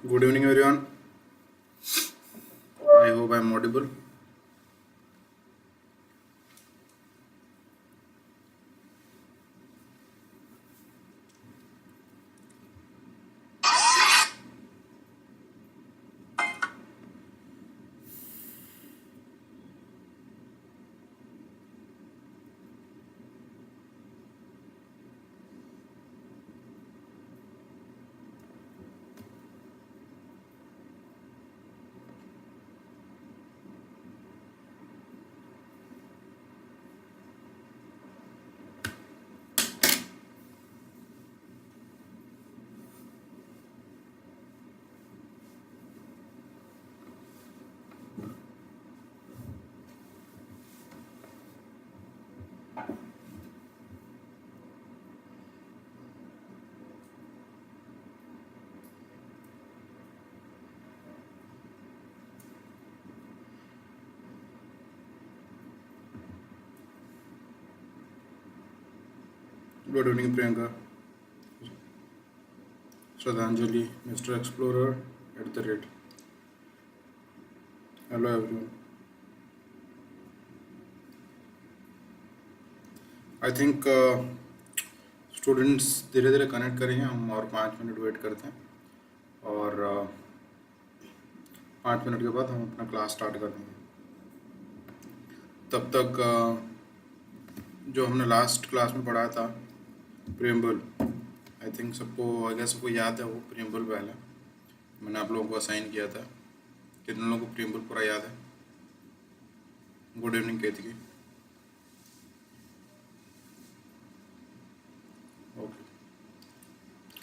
Good evening, everyone. I hope I'm audible. Good evening, Priyanka. Shraddhanjali, Mr. Explorer at the rate. Hello, everyone. I think students धीरे धीरे connect करेंगे हम और 5 minute wait करते हैं और 5 मिनट के बाद हम अपना क्लास स्टार्ट कर देंगे। तब तक जो हमने लास्ट क्लास में पढ़ा था प्रीएम्बल, आई थिंक सबको याद है। वो प्रीएम्बल पहले मैंने आप लोगों को असाइन किया था। कितने लोगों को प्रीएम्बल पूरा याद है? गुड इवनिंग केतकी। ओके,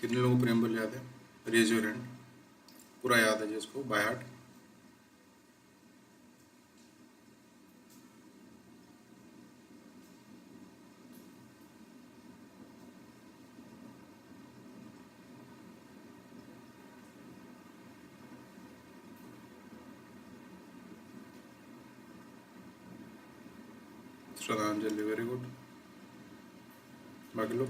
कितने लोगों को प्रीएम्बल याद है? Raise your hand. पूरा याद है जिसको by heart. Shraddhanjali, very good. बाकी लोग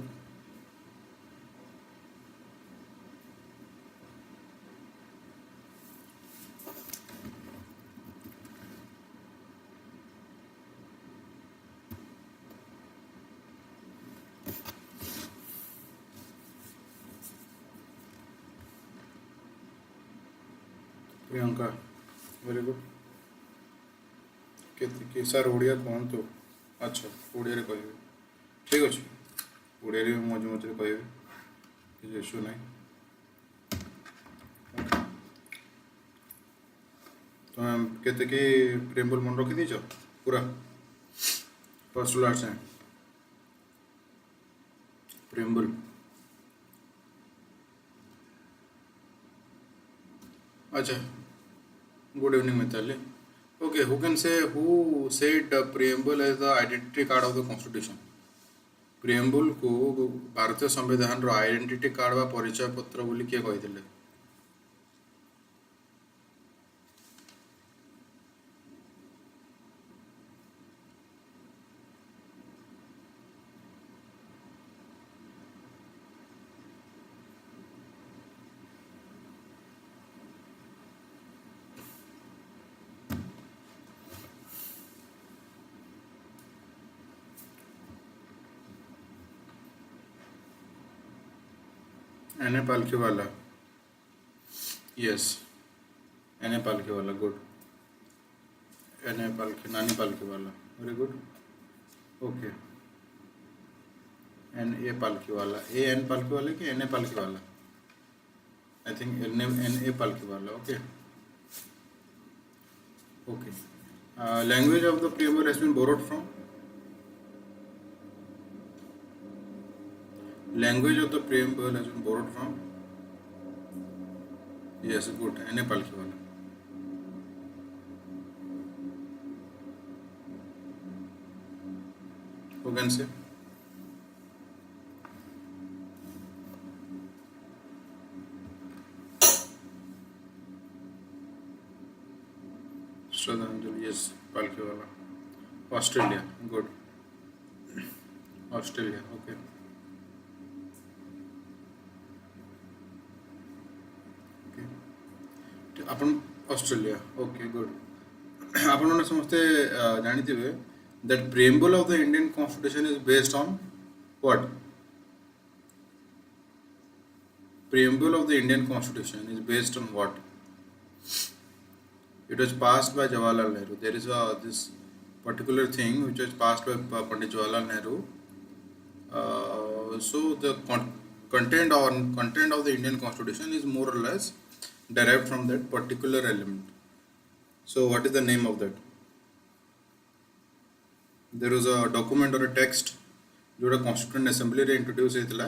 प्रियंका, वेरी गुड। के सर ओडिया कहतु। अच्छा, ओडिया कह ठीक अच्छे। ओडिया मझे मझे कह कि इश्यू ना। तुम केते कि प्रीएम्बल मन रखी दीच पूरा फर्स्ट टू लास्ट प्रीएम्बल। अच्छा, good evening Mitali. Okay, who can say who said preamble as the identity card of the constitution? preamble को भारतीय संविधान रो आइडेंटिटी कार्ड वा परिचय पत्र बोली किए कहिथिले? एने पालकी वाला। यस, एने पालकी वाला, गुड। एने पालकी, Nani Palkhivala, very good. Okay, N A Palkhivala, A N पालकी वाला कि एन ए पालकी वाला? I think N A Palkhivala. Okay okay. Language of the preamble has been borrowed from? Language of the preamble has been borrowed from? Yes, good. एने पालकी वाला। Who can say? Shraddhanjali, yes, Palkhivala. Australia, good. Australia, okay. अपन Australia okay good आपण मैंने समस्ते जानिथिबे that preamble of the Indian Constitution is based on what? Preamble of the Indian Constitution is based on what? It was passed by Jawaharlal Nehru. There is this particular thing which was passed by Pandit Jawaharlal Nehru. So the content of the Indian Constitution is more or less derived from that particular element. So what is the name of that? There was a document or a text जोटा Constituent Assembly रे introduce होइतला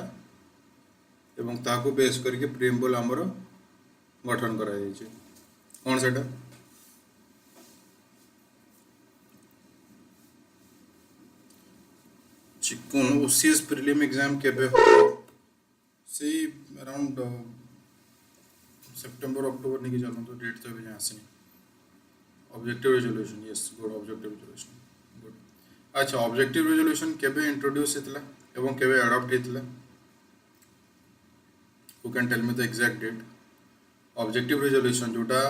एवं ताको base करके preamble हमरो गठन करा जायछि कोन सेटा चिकोन OCS prelim exam केबे से अराउंड सितंबर अक्टूबर निकि चलन तो डेट तो भी आसनी objective resolution yes good objective resolution good अच्छा ऑब्जेक्टिव रेजोल्यूशन केबे इंट्रोड्यूस हेतला एवं केबे अडॉप्ट हेतला who can tell me the exact date objective resolution जोटा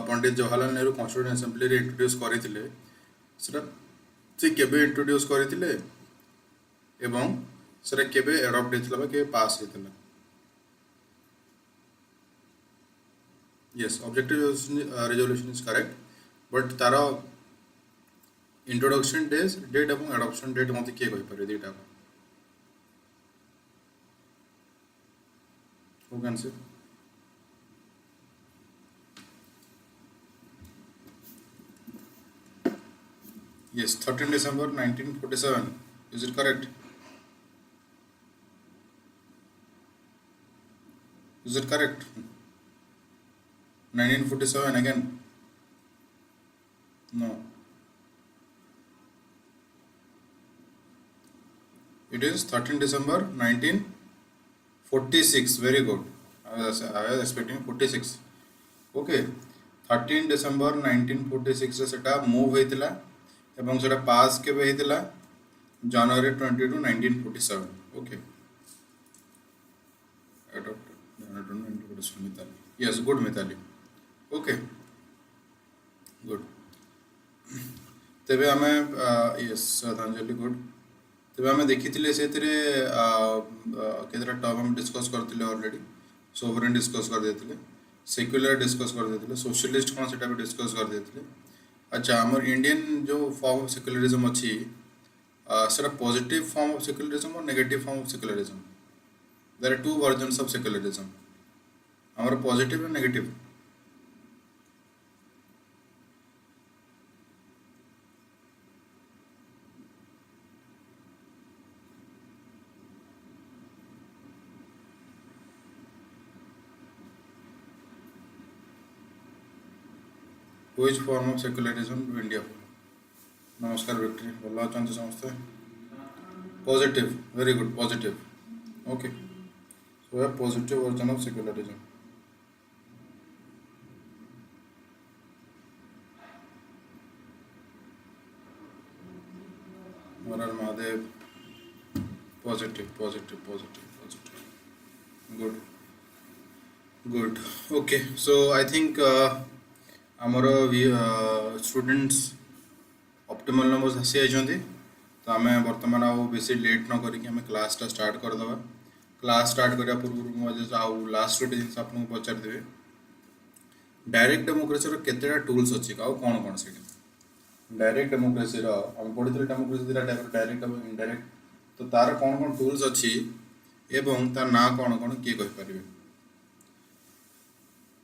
पंडित जवाहरलाल नेहरू कॉन्स्टिट्यूएंट असेंबली रे इंट्रोड्यूस करिथिले सेटा से केबे इंट्रोड्यूस करिथिले एवं सेटा केबे अडॉप्ट हेतला बा केबे पास हेतला yes objective resolution is correct but Tara introduction date এবং adoption date মতে কে কই পারে দুইটা who can say yes 13 December 1947 is it correct is it correct 1947 again no it is 13 December 1946 very good I was expecting 46 okay 13 December 1946 रे सेटा move हेतिला एवं सेटा pass केबे हेतिला January 22 1947 okay adopt January 22 Mitali yes good Mitali okay good तेबे हमें yes Shraddhanjali good तेबे हमें देखिथिले सेतिरे केतरा टर्म हम डिस्कस करथिले ऑलरेडी सोवरेन डिस्कस कर देथिले सेक्युलर डिस्कस कर देथिले सोशलिस्ट कोन सेटा भी डिस्कस कर देथिले अच्छा हमर इंडियन जो फॉर्म ऑफ सेक्युलरिज्म अछि सेटा पॉजिटिव फॉर्म ऑफ सेक्युलरिज्म और negative form of secularism there are two versions of secularism हमर पॉजिटिव और negative Which form of secularism do India follow? Namaskar Victory. Wallah chance samajhte. Positive. Very good. Positive. Okay. So a positive version of secularism. Moral Mahadev. Positive. Positive. Positive. Positive. Good. Good. Okay. So I think. आमर students optimal numbers आसी आइछन्ती तो आमे वर्तमान आ बेसी late न करिक आमे class टा स्टार्ट कर दबा क्लास स्टार्ट करिया पूर्व मु जे आ लास्ट गोटे जिंस आपन पचार देबे डायरेक्ट डेमोक्रेसी रो केतेटा टूल्स अछि का कोन कोन सेठी डायरेक्ट डेमोक्रेसी रो हम पढितले डेमोक्रेसी दिरा टाइप डायरेक्ट और इनडायरेक्ट तो तार कोन कोन टूल्स अछि एवं तार ना कोन कोन के कहि परिबे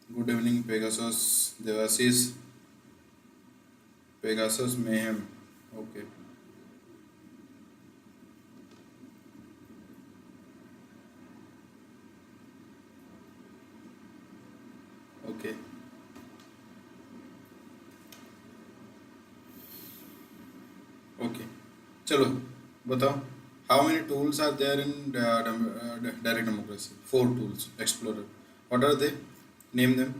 Good evening, Pegasus, Devasis, Pegasus Mayhem. Okay. Okay. Okay. Chalo, batao. How many tools are there in direct democracy? 4 tools. Explorer. What are they? Name them.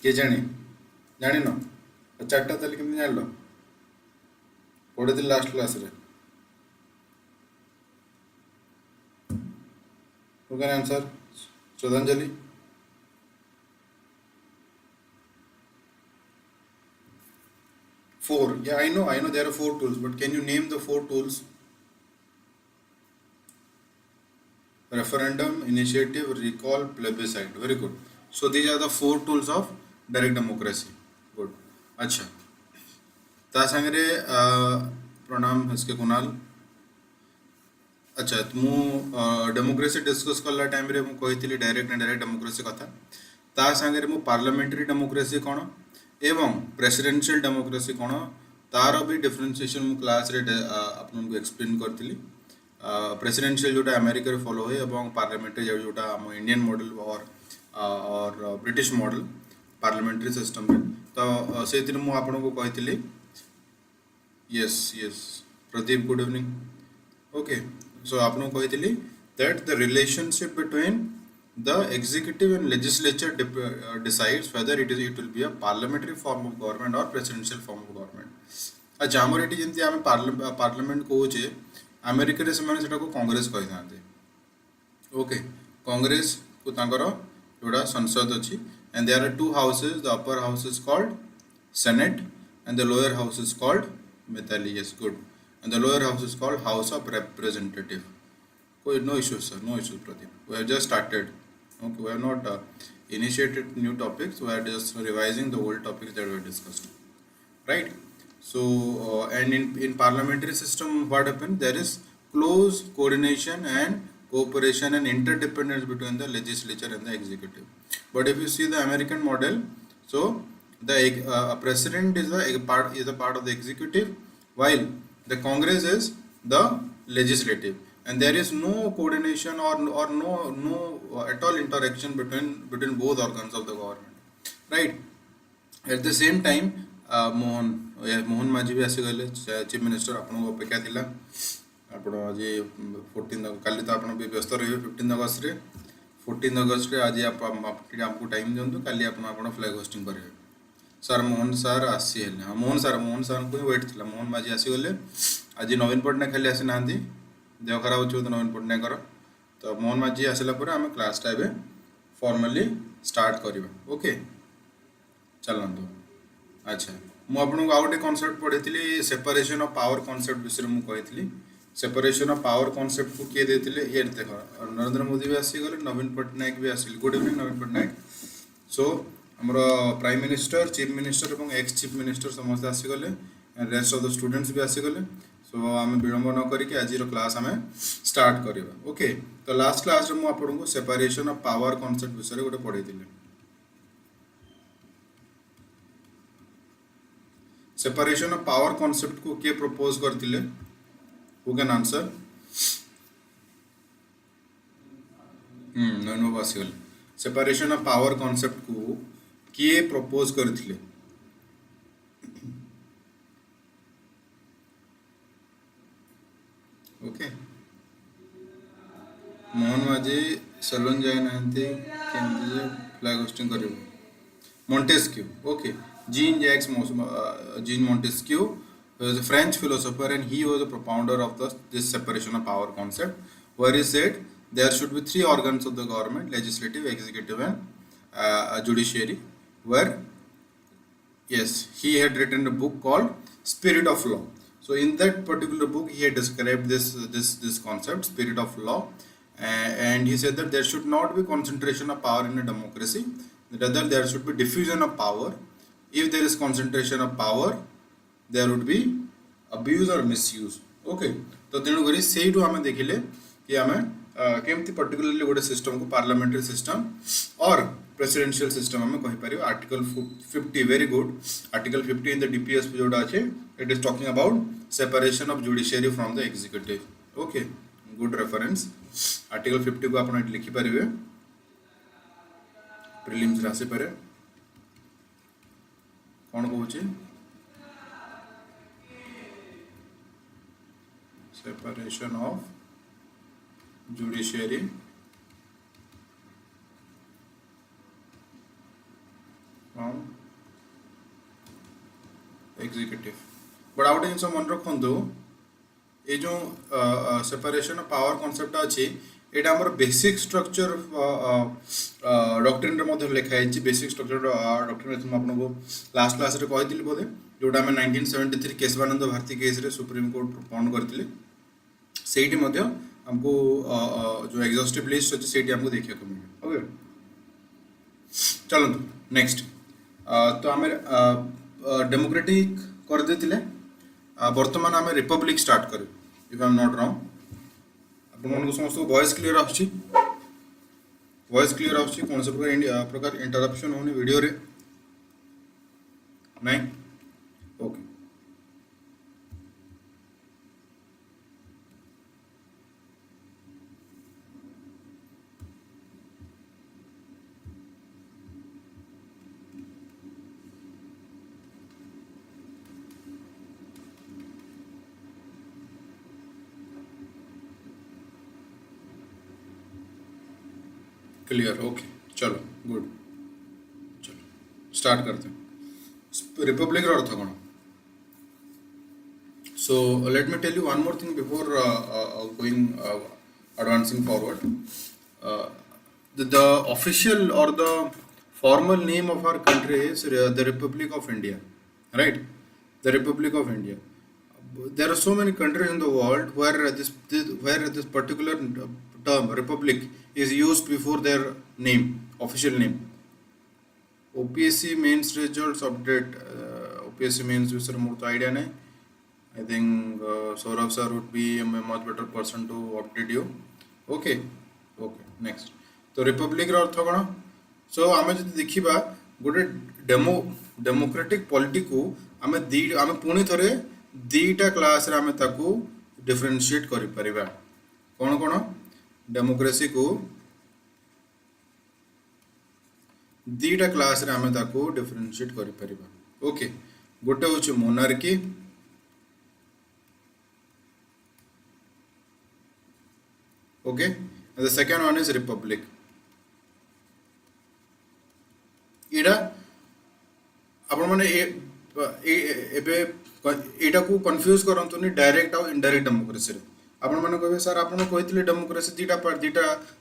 के जानी जानी न चार्टा तले केमि जानलो पढे लास्ट क्लास रे Who can answer? Shraddhanjali? Four. Yeah, I know there are four tools, but can you name the four tools? Referendum, initiative, recall, plebiscite. Very good. So these are the four tools of direct democracy. Good. अच्छा ता साଙ୍ଗरे प्रणाम हस्के कुणाल. अच्छा मु democracy discuss करला time रे मु कहितली direct and direct democracy कथा ता साଙ୍ଗरे मु पार्लियामेंटरी डेमोक्रेसी कोन एवं प्रेसिडेंशियल डेमोक्रेसी कोन तार भी डिफरेंशिएशन मु क्लास रे आपन को एक्सप्लेन करतली. प्रेसिडेंशियल जोटा अमेरिका रे फॉलो होय एवं पार्लियामेंटरी जोटा हम इंडियन मॉडल और ब्रिटिश मॉडल पार्लियामेंटरी सिस्टम रे तो से दिन मु आपन को कहितली. Yes Pradeep good evening. Okay so आपन को कहितली that the relationship between the executive and legislature decides whether it will be a parliamentary form of government or presidential form of government. अच्छा हमर एटी जेंति हम पार्लियामेंट कहूचे अमेरिका रे से सेटा को कांग्रेस कहि थाते. ओके कांग्रेस को तांकर जोड़ा संसद अछि and there are two houses. The upper house is called Senate and the lower house is called Mithali. Yes, good. And the lower house is called House of Representative. No issues, sir. No issues, Pradeep. We have just started. Okay, we have not initiated new topics. We are just revising the old topics that we discussed. Right? So, and in parliamentary system, what happens? There is close coordination and cooperation and interdependence between the legislature and the executive. But if you see the American model, so the president is a part of the executive, while the Congress is the legislative, and there is no coordination or no at all interaction between both organs of the government, right? At the same time, Mohan माझी भी आसी गले chief minister आपन को अपेक्षा थिला आपण आज 14 काली तो आपन भी व्यस्त रहिबे 15 अगस्त रे 14 अगस्त रे आज आपको टाइम दियंतु काली आपन फ्लैग होस्टिंग करिवे. सर मोहन सर आसी हेले. हां मोहन सर को वेट थिला. मोहन माझी आसी गले. आज नवीन पटनायक खाली आसी नांदी देह खराब होछ तो नवीन पटनायक कर तो मोहन माझी आसिला पर हम क्लास टा एबे फॉर्मली स्टार्ट करिबा. ओके चलंतु. अच्छा मु आपन को आउटे कांसेप्ट पढेतिली सेपरेशन ऑफ पावर कांसेप्ट विषय मु कहितली. सेपरेशन ऑफ पावर कांसेप्ट को के देतिले ये देखो नरेंद्र मोदी भी आसी गले नवीन पटनायक भी आसिल. गुड इवनिंग नवीन पटनायक. सो हमरो प्राइम मिनिस्टर चीफ मिनिस्टर एवं एक्स चीफ मिनिस्टर समस्त आसी गले and rest of the students भी आसी गले. सो आम विलंब न करिक आज क्लास आम स्टार्ट करवा. ओके तो लास्ट क्लास रे मु आपन को सेपरेशन ऑफ पावर कांसेप्ट विषय गोटे पढेतिले. सेपरेशन ऑफ पावर कांसेप्ट को के प्रपोज करतिले? Who can answer? Nayan babu आसी गले. सेपरेशन ऑफ पावर कांसेप्ट को किए प्रपोज करथिले? ओके मोहन माझी सलोन जाय नांती केंद्र फ्लैग होस्टिंग करिवो. Montesquieu. Okay Jean Montesquieu was a French philosopher and he was a propounder of this separation of power concept, where he said there should be three organs of the government: legislative, executive and judiciary. Where yes, he had written a book called Spirit of Law. So in that particular book he had described this concept, spirit of law, and he said that there should not be concentration of power in a democracy, rather there should be diffusion of power. If there is concentration of power, there would be abuse or misuse. Okay, तो तेणु करी सेठू आम देखिले कि आम केमती particularly गोटे system को पार्लियामेंटरी सिस्टम और प्रेसिडेंशियल सिस्टम आम कहि परिबो. Article 50 very good. Article 50 in the DPSP जोटा अछि it is talking about separation of judiciary from the executive. Okay good reference. Article 50 को आपण लिखि परिबे प्रीलिम्स राशि पर कौन कहूँ separation of judiciary from executive. But आउट जिन मन रखु ये जो सेपरेशन ऑफ पावर कॉन्सेप्ट अच्छी एटा हमर बेसिक स्ट्रक्चर डॉक्ट्रिन रे मध्ये लिखा है बेसिक स्ट्रक्चर डॉक्ट्रिन रे आपन को लास्ट क्लास रे कहि दिली बोधे जोटा हम 1973 केशवानंद भारती केस रे सुप्रीम कोर्ट फाउंड करथिले सेठी मध्ये हमको जो एग्जॉस्टिव लिस्ट अछि सेठी हमको देखिया को मिले ओके चलो नेक्स्ट तो हमें डेमोक्रेटिक कर देथिले वर्तमान हमें रिपब्लिक स्टार्ट करू if I am not wrong अपन मन को समस्त वॉइस क्लियर आछि कौन से प्रकार इंटरप्शन होने वीडियो रे नहीं ओके क्लियर ओके चलो गुड चलो स्टार्ट करते हैं रिपब्लिक रो अर्थ कौन so let me tell you one more thing before going advancing forward the official or the formal name of our country is the Republic of India, right? The Republic of India. There are so many countries in the world where this particular term republic is used before their name, official name. OPSC mains results update. OPSC mains user more idea nahi. I think Saurabh sir would be a much better person to update you. Okay, next. तो Republic रो अर्थ कौन सो आमे जदि देखिबा गोटे democratic polity को आमे पुणी थरे दीटा क्लास रे आमे ताकू डिफरेंशिएट करि परिबा कौन डेमोक्रेसी को दीटा क्लास रे आमे ताकू डिफरेंशिएट करि परिबा ओके गोटे होची monarchy okay and the second one is republic एडा आपण माने एबे एटा को कंफ्यूज करंतुनी डायरेक्ट और इनडायरेक्ट डेमोक्रेसी रे आपण माने कहबे सर आपण कहितले डेमोक्रेसी दीटा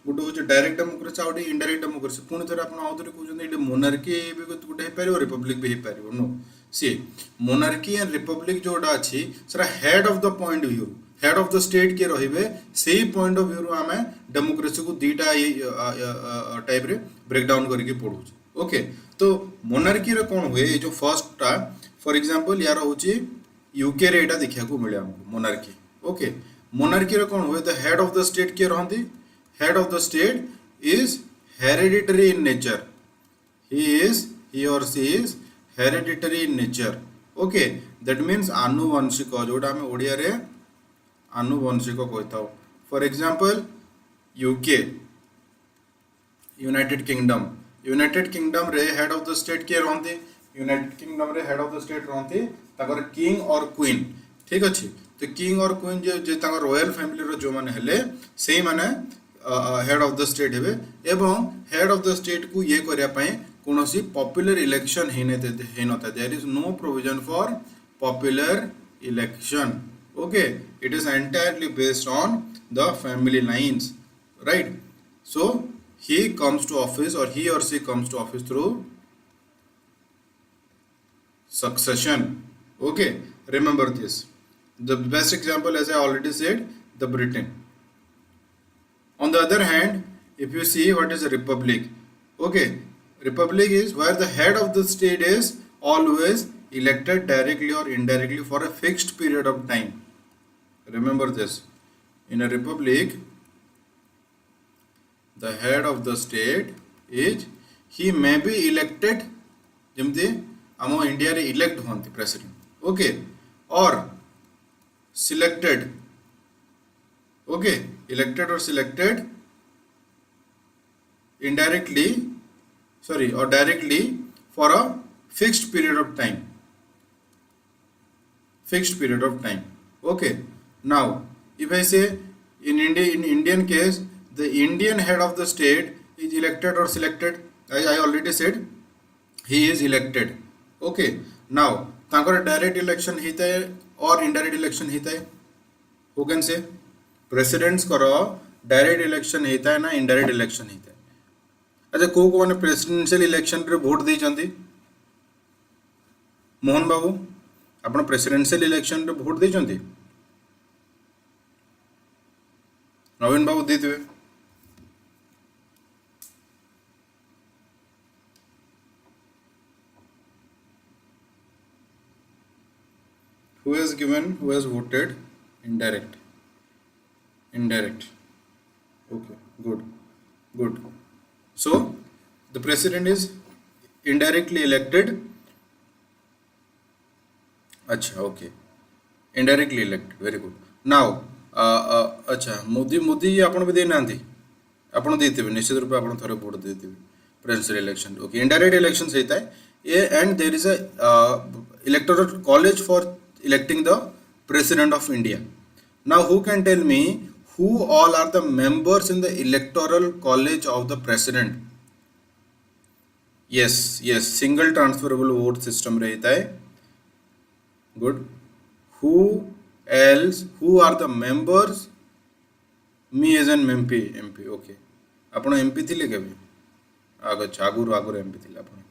गुड होचे डायरेक्ट डेमोक्रेसी आउट इनडायरेक्ट डेमोक्रेसी पुणी थरे आपण आउतरे कहउछन एडे मोनार्की भी गुड हे पारिबो रिपब्लिक भी हे पारिबो no see monarchy and republic जोडा अछि sir head of the point view head of the state के रहिबे सेही पॉइंट ऑफ व्यू रो आमे डेमोक्रेसी को दीटा टाइप रे ब्रेक डाउन करके पढू ओके तो मोनार्की रे कोन होए जो फर्स्ट टा फॉर एग्जांपल यार होची यूके रे एटा देखिया को मिले हमको मोनार्की ओके मोनार्की रे कोन होए the head of the state के रहंती head of the state is hereditary in nature he or she is hereditary in nature okay that means आनुवंशिक जोटा हमें ओडिया रे आनुवंशिक कहता हो for example UK United Kingdom रे हेड ऑफ द स्टेट के रहंती यूनाइटेड किंगडम रे हेड ऑफ द स्टेट रहंती ताकर किंग और क्वीन ठीक अछि तो किंग और क्वीन जे ताकर रॉयल फैमिली रो जो माने हेले सेही माने हेड ऑफ द स्टेट हेबे एवं हेड ऑफ द स्टेट को ये करिया पई कोनोसी पॉपुलर इलेक्शन हेनता there is no provision for popular election okay it is entirely based on the family lines right so he comes to office or he or she comes to office through succession okay remember this the best example as I already said the Britain on the other hand if you see what is a republic okay republic is where the head of the state is always elected directly or indirectly for a fixed period of time remember this in a republic the head of the state is he may be elected jemti amo India re elect honti president okay or selected okay elected or selected indirectly or directly for a fixed period of time okay now if I say in Indian case the Indian head of the state is elected or selected I already said he is elected okay now तांकर direct election हिता है और indirect election हिता है who can say presidents करो direct election होता है ना इनडायरेक्ट इलेक्शन होता है? अच्छा को मैंने प्रेसिडेंशियल इलेक्शन रे वोट देइचंती? मोहन बाबू आपण प्रेसिडेंशियल इलेक्शन रे वोट देइचंती? नवीन बाबू देइथिबे? Who has given, who has voted? Indirect. Indirect. Okay, good. So the president is indirectly elected. Acha, okay, indirectly elected, very good. Now acha Modi आपण भी दे नांती, आपण देथिबे निश्चित रूप आपण थरे vote देथिबे presidential election. Okay, indirect elections होता है and there is a electoral college for electing the president of India. Now who can tell me who all are the members in the electoral college of the president? Yes, single transferable vote system रहता है. Good. Who else, who are the members? Me as an MP. Okay, आपण MP थिले केबे? आगुर MP थिले आपण.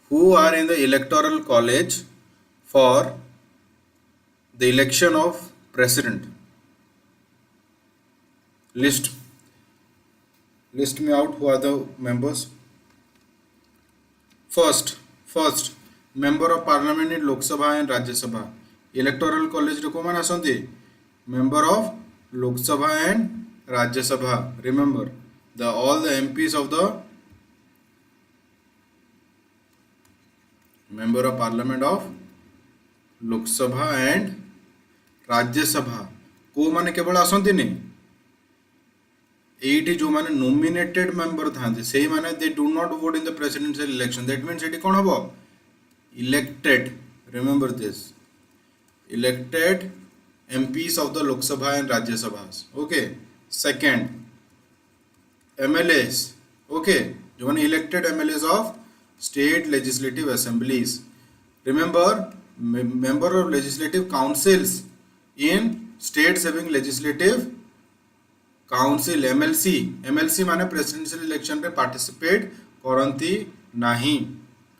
Who are in the electoral college for the election of president? List me out who are the members. First member of parliament in Lok Sabha and Rajya Sabha. Electoral college रे common आसंती? Member of Lok Sabha and Rajya Sabha. Remember all the MPs of the member of parliament of Lok Sabha and Rajya Sabha को माने केवल आसंती नहीं, eighty जो माने nominated member थांते सेही माने they do not vote in the presidential election. That means एटी कोन हबो? Elected. Remember this, elected MPs of the Lok Sabha and Rajya Sabhas. Okay. Second, MLAs. Okay, जो माने elected MLAs of state legislative assemblies. Remember, member of legislative councils in states having legislative council. MLC माने presidential election रे participate करंती नहीं.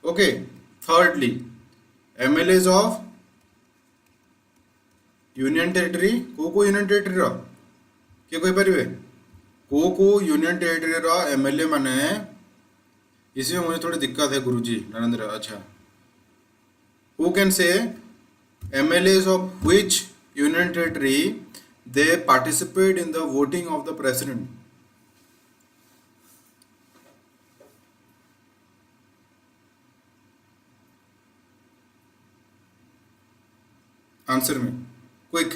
Okay. Thirdly, MLAs of union territory. को union territory रो किए कहि परिबे? को यूनियन टेरिटरी रो MLA माने, इसमें मुझे थोड़ी दिक्कत है गुरुजी नरेंद्र. अच्छा, who can say MLAs of which union territory they participate in the voting of the president? Answer me quick.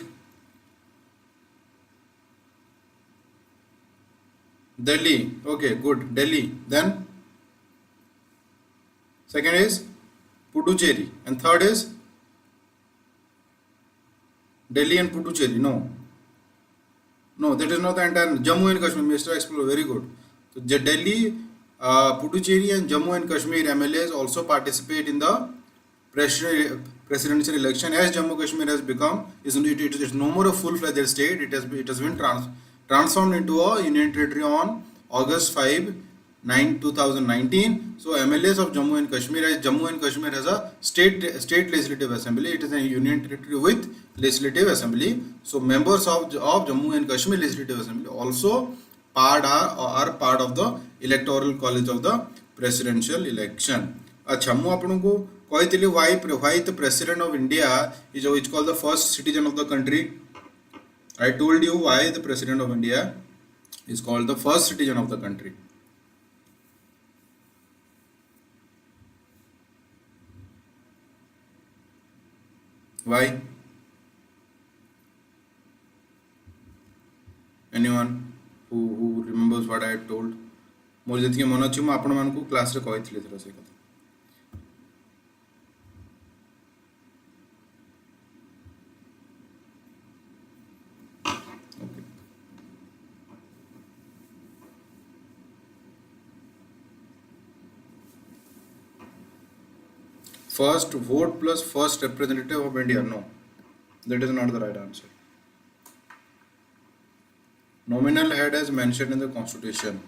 Delhi. Okay, good. Delhi. Then second is Puducherry and third is Delhi and Puducherry. No, that is not the entire Jammu and Kashmir. Mr. Explorer, very good. So Delhi, Puducherry and Jammu and Kashmir MLAs also participate in the presidential election. As Jammu Kashmir has become, it is no more a full-fledged state. It has been transformed into a union territory on August 5, 2019. So MLAs of Jammu and Kashmir, as Jammu and Kashmir has a state legislative assembly. It is a union territory with legislative assembly. So members of Jammu and Kashmir legislative assembly also are part of the electoral college of the presidential election. अच्छा, मु आपन को कहते why the president of India is called the first citizen of the country. I told you why the president of India is called the first citizen of the country. Why? Anyone who remembers what I had told? मोर जति मन अछि, आपण मान को class रे कहितले थरा से कथा. First vote plus first representative of India. No, that is not the right answer. Nominal head as mentioned in the constitution.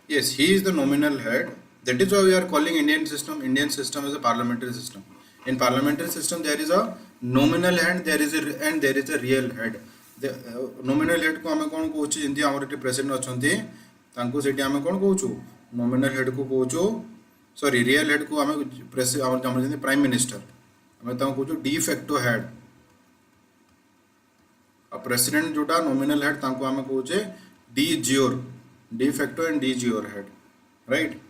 Yes, he is the nominal head. That is why we are calling Indian system as a parliamentary system. In parliamentary system there is a nominal head, there is a real head. The nominal head को हमें कौन कहूँ जिंदी हमारे T president अच्छे तांको सेठी हमें कौन कहूँ nominal head को कहूँ सॉरी रियल हेड को हमें प्रेसिडेंट प्राइम मिनिस्टर हमें तांको कहूँ de facto head. प्रेसिडेंट जोटा नॉमिनल हेड तांको हमें कहूँ डी जियोर de facto and de jure head, right?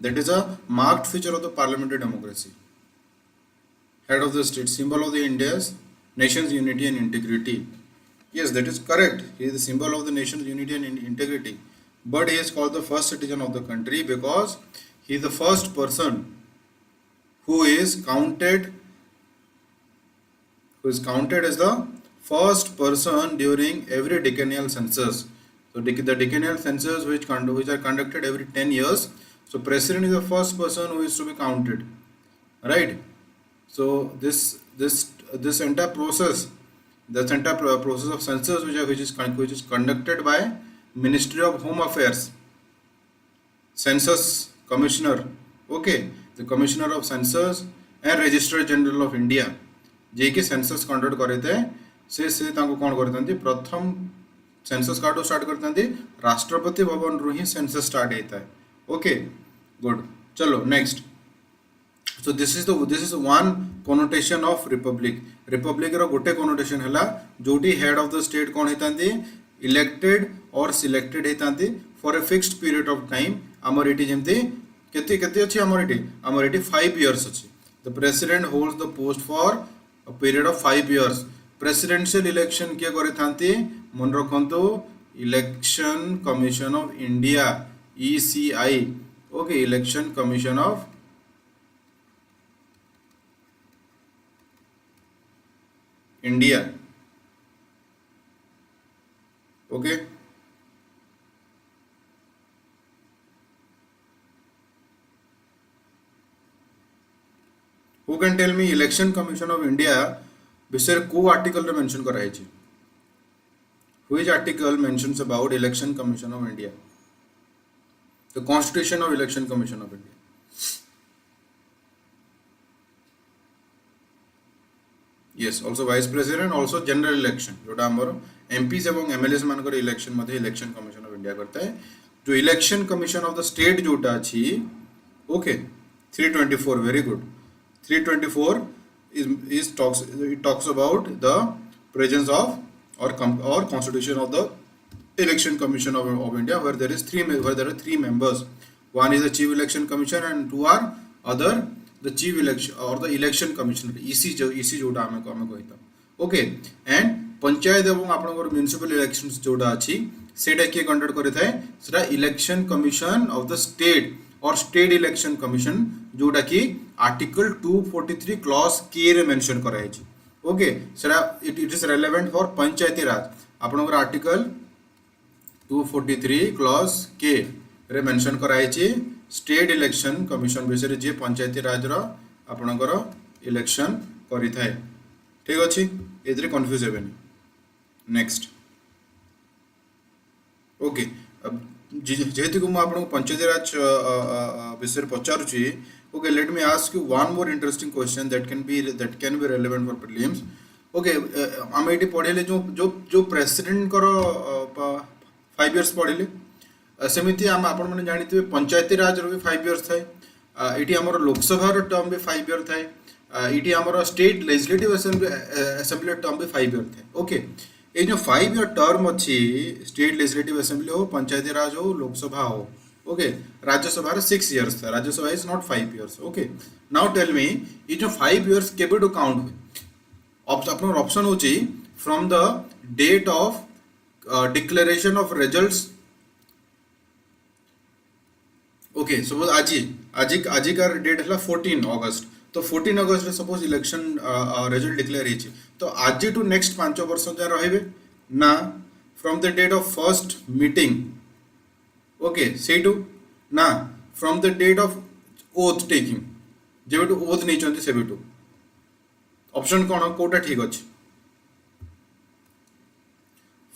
That is a marked feature of the parliamentary democracy. Head of the state, symbol of the India's nation's unity and integrity. Yes, that is correct. He is the symbol of the nation's unity and integrity. But he is called the first citizen of the country because he is the first person who is counted as the first person during every decennial census. So the decennial census which are conducted every 10 years. So president is the first person who is to be counted, right? So this entire process, process of census which is conducted by Ministry of Home Affairs, Census Commissioner, okay, the Commissioner of Census and Registrar General of India, जे कि census conduct करे थे से तांको कौन करते प्रथम census card start करते राष्ट्रपति भवन रु ही सेंसस स्टार्ट होता है. Okay good. चलो next. So this is one connotation of republic. Republic रो गोटे कोनोटेशन हैला जोटी हेड ऑफ द स्टेट कौन होतांती इलेक्टेड और सिलेक्टेड होतांती for a fixed period of time. आमर एटी जेमती केते केते अछि आमर एटी 5 इयर्स अछि. The president holds the post for a period of 5 years. Presidential election किए करे थांती मन रखंतु Election commission of India ECI. Okay, election commission of India. Okay, who can tell me election commission of India विषय को article रे mention कराई छी. Which article mentions about Election Commission of India? The Constitution of Election Commission of India. Yes, also Vice President, also General Election. जोटा हमारो MPs एवं MLAs मानकर election मध्ये इलेक्शन कमीशन ऑफ इंडिया करता है. जो election commission of the state जोटा अछि, okay, 324, very good. 324 it talks about the presence of or constitution of the election commission of India, where there are three members. One is the chief election commissioner and two are other the chief election or the election commissioner, EC जोटा हमें कहता. Okay, and panchayat एवं आपनकर municipal elections जोटा अछि सेटा के conduct करे थाए सेटा election commission of the state और स्टेट इलेक्शन कमीशन जोटा कि आर्टिकल 243 क्लॉज के रे मेंशन कराई छी. ओके, सेटा इट इज रेलेवेंट फॉर पंचायती राज. आपनकर आर्टिकल 243 क्लॉज के रे मेंशन कराई छी स्टेट इलेक्शन कमीशन विषय जे पंचायती राज रो आपनकर इलेक्शन करि थाए. ठीक अछि, एतरे कंफ्यूज हेबेनी. नेक्स्ट. ओके, जेहेतु को आपन पंचायती राज विषय पचारुची. Okay, let me ask you one more interesting question that can be relevant for prelims. Okay, हम एटी पढ़ेले जो प्रेसिडेंट करो 5 इयर्स पढ़ेले सेमिति हम आपण माने जानिथिबे पंचायती राज रो भी 5 इयर्स थाए. एटी हमर लोकसभा रो टर्म भी 5 इयर थाए. एटी हमर स्टेट लेजिस्लेटिव असेंबली टर्म भी 5 इयर थाए. ओके, ए जो 5 इयर टर्म अछि स्टेट लेजिस्लेटिव असेंबली हो, पंचायती राज हो, लोकसभा हो. ओके, राज्यसभा 6 इयर्स था. Rajya Sabha is not 5 years. Okay, now tell me ये जो 5 इयर्स केबे टू काउंट हुए. आपन ऑप्शन होची from the date of declaration of results. Okay, suppose आज का डेट है 14 अगस्त. तो 14 अगस्त सपोज इलेक्शन रिजल्ट डिक्लेयर होची तो आज टू नेक्स्ट 5 वर्ष जा रहिबे ना from the date of first meeting. Okay, say two ना from the date of oath taking जेबेटू ओथ नहीं चंती सेबेटू. ऑप्शन कोन कोटा ठीक अछि.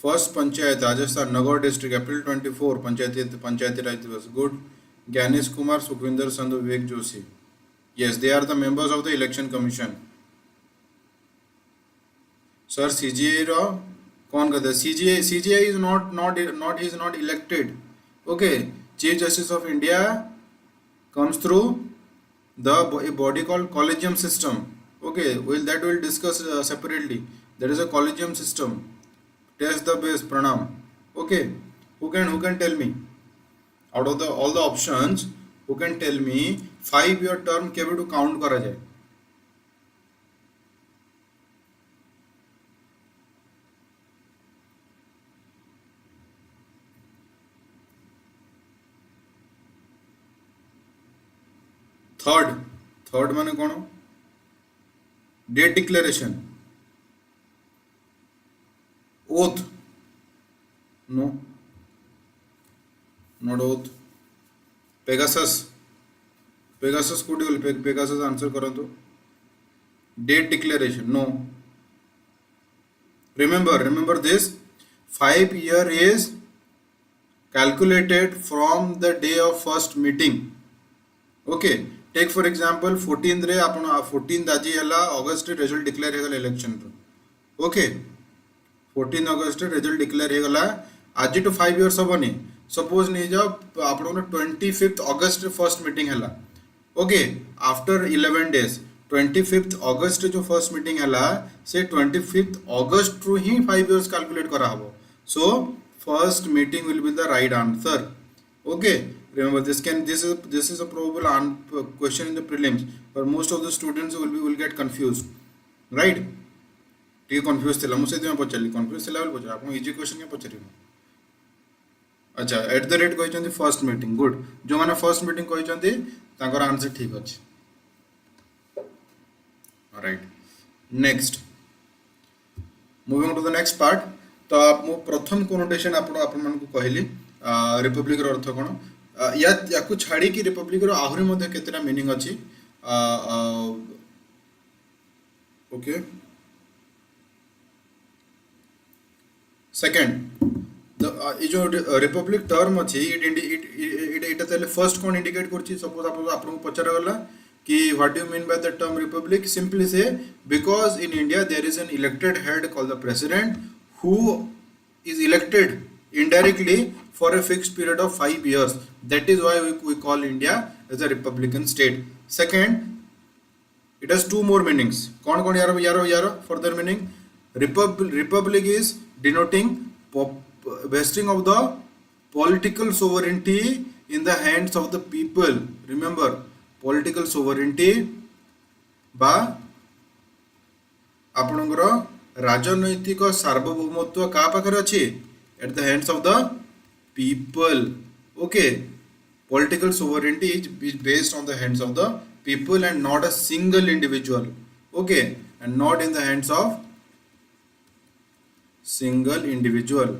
First panchayat Rajasthan Nagaur district April 24 Panchayati Raj Diwas good Gyanesh Kumar Sukhwinder Sandhu Vivek Joshi yes they are the members of the election commission sir CGI रो कौन कहते हैं CGI is not he is not elected okay chief justice of India comes through the body called collegium system okay we'll discuss separately there is a collegium system test the base pranam okay who can tell me out of the all the options who can tell me 5-year term केवे to count करा जाए third माने कौन date declaration oath no not oath pegasus कोटी गल Pegasus answer करंतु date declaration no remember this 5 year is calculated from the day of first meeting okay take for example 14th रे आपण 14th आजी हला अगस्त रे रिजल्ट डिक्लेयर हे गला election रो okay 14 अगस्त result declare हे गला आज टू 5 इयर्स हबनी सपोज नहीं जाओ आपण 25th अगस्त फर्स्ट मीटिंग हला ओके आफ्टर 11 डेज 25th अगस्त जो फर्स्ट मीटिंग हला से 25th अगस्त रू ही 5 इयर्स कैलकुलेट करा हबो so first meeting will be the right answer okay remember this is a probable question in the prelims but most of the students will get confused right T confuse थिला मुसे तुम पचाली confuse थिला बोल पचा आपन easy question के पचरी अच्छा at the rate कहचंदी फर्स्ट मीटिंग गुड जो माने फर्स्ट मीटिंग कहचंदी तांकर आंसर ठीक अछि right next moving to the next part तो आप मो प्रथम कोनोटेशन आपन मन को कहली रिपब्लिक रो अर्थ कोन या को छाड़ी कि रिपब्लिक रो आहुरी मध्ये केतेटा मीनिंग अछि ओके सेकंड जो रिपब्लिक टर्म अच्छी इट फर्स्ट कौन इंडिकेट कर सपोज आपको पचार गला कि what do mean by the term republic simply say because in India there is an elected head called the president who is elected indirectly for a fixed period of 5 years that is why we call India as a republican state second it has two more meanings कौन यारो further meaning republic is denoting vesting of the political sovereignty in the hands of the people remember political sovereignty बा आपनकर राजनैतिक सार्वभौमत्व का पाखरे अछि at the hands of the people okay political sovereignty is based on the hands of the people and not a single individual okay and not in the hands of single individual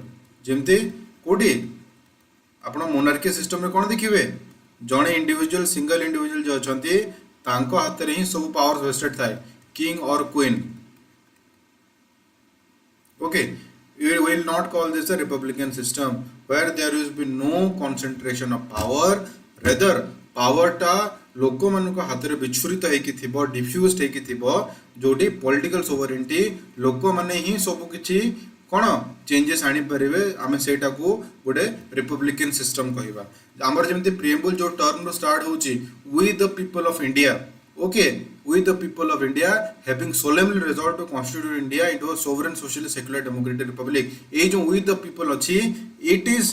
जेमती कोडी आपण monarchy system रे कोन देखिबे जणे individual single individual जो अछंती तांको हाथ रे ही सब powers wasted थाए किंग और queen okay we will not call this a republican system where there will be no concentration of power rather power ta लोक मान हाथ में विस्फुरित हो डिफ्यूज हो जोटी पॉलिटिकल सोवरेनिटी लोक मैंने ही सब किसी कौन चेंजेस आनी पारे आम से गोटे रिपब्लिकन सिस्टम कहवा आमर जमी प्रिएम्बल जो टर्म रो स्टार्ट होची we the people of India okay we the people of India having solemnly resolve to constitute India into a sovereign socialist secular democratic republic ये जो वी द पीपल अच्छी it is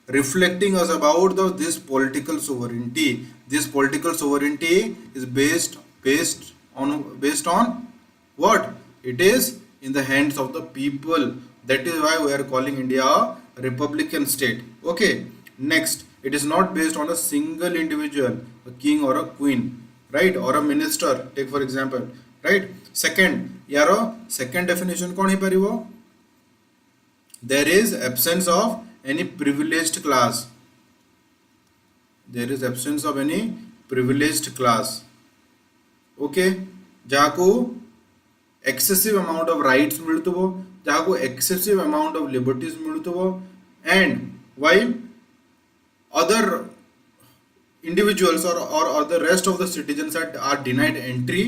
reflecting us about this political sovereignty. This political sovereignty is based on what? It is in the hands of the people. That is why we are calling India a republican state. Okay. Next, it is not based on a single individual, a king or a queen, right? Or a minister. Take for example, right? Second, yaro second definition कौन ही परिवो? There is absence of any privileged class. There is absence of any privileged class. Okay, जाको excessive amount of rights मिलतुबो जहाँ को excessive amount of liberties मिलुथबो and while other individuals or the rest of the citizens are denied entry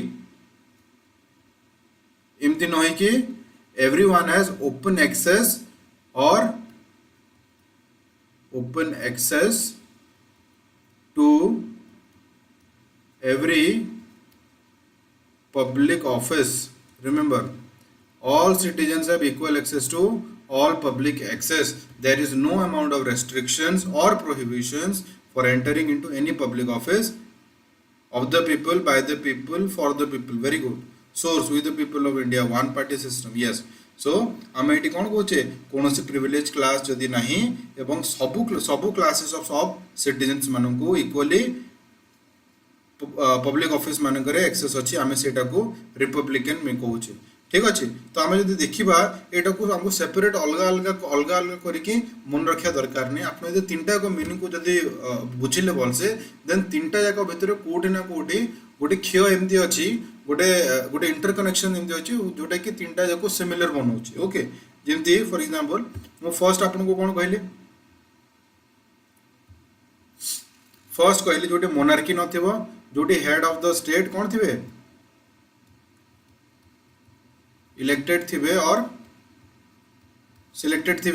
एमती नहे कि everyone has open access or open access to every public office. Remember, all citizens have equal access to all public access. There is no amount of restrictions or prohibitions for entering into any public office of the people, by the people, for the people. Very good. Source with the people of India, one party system. Yes. So आम ये कौन कहे कौन सी privilege class जदि नहीं एवं सबू classes of सब सिटीजन्स मान को इक्वली पब्लिक ऑफिस मानक एक्सेस अच्छी आम से रिपब्लिकन में कहूँ ठीक अच्छे तो आम जो देखा यहाँ को आमको सेपरेट अलग अलग अलग अलग करके मन रखा दरकार नहीं आप तीन टाक मीनिंग को जब बुझिले भलसे देन तीन टा जाक भितर कौटी ना कौटी गोटे क्षय एमती अच्छी गोटे गोटे इंटरकनेक्शन एमती अच्छी जोटा कि तीन टा जाक सिमिलर बनाऊँ ओके जमती फॉर एग्जांपल मु फर्स्ट आपको कौन कहली फर्स्ट कहली जोटे मोनार्की नथिबो जोटी हेड ऑफ द स्टेट कौन थे इलेक्टेड थे और सिलेक्टेड थे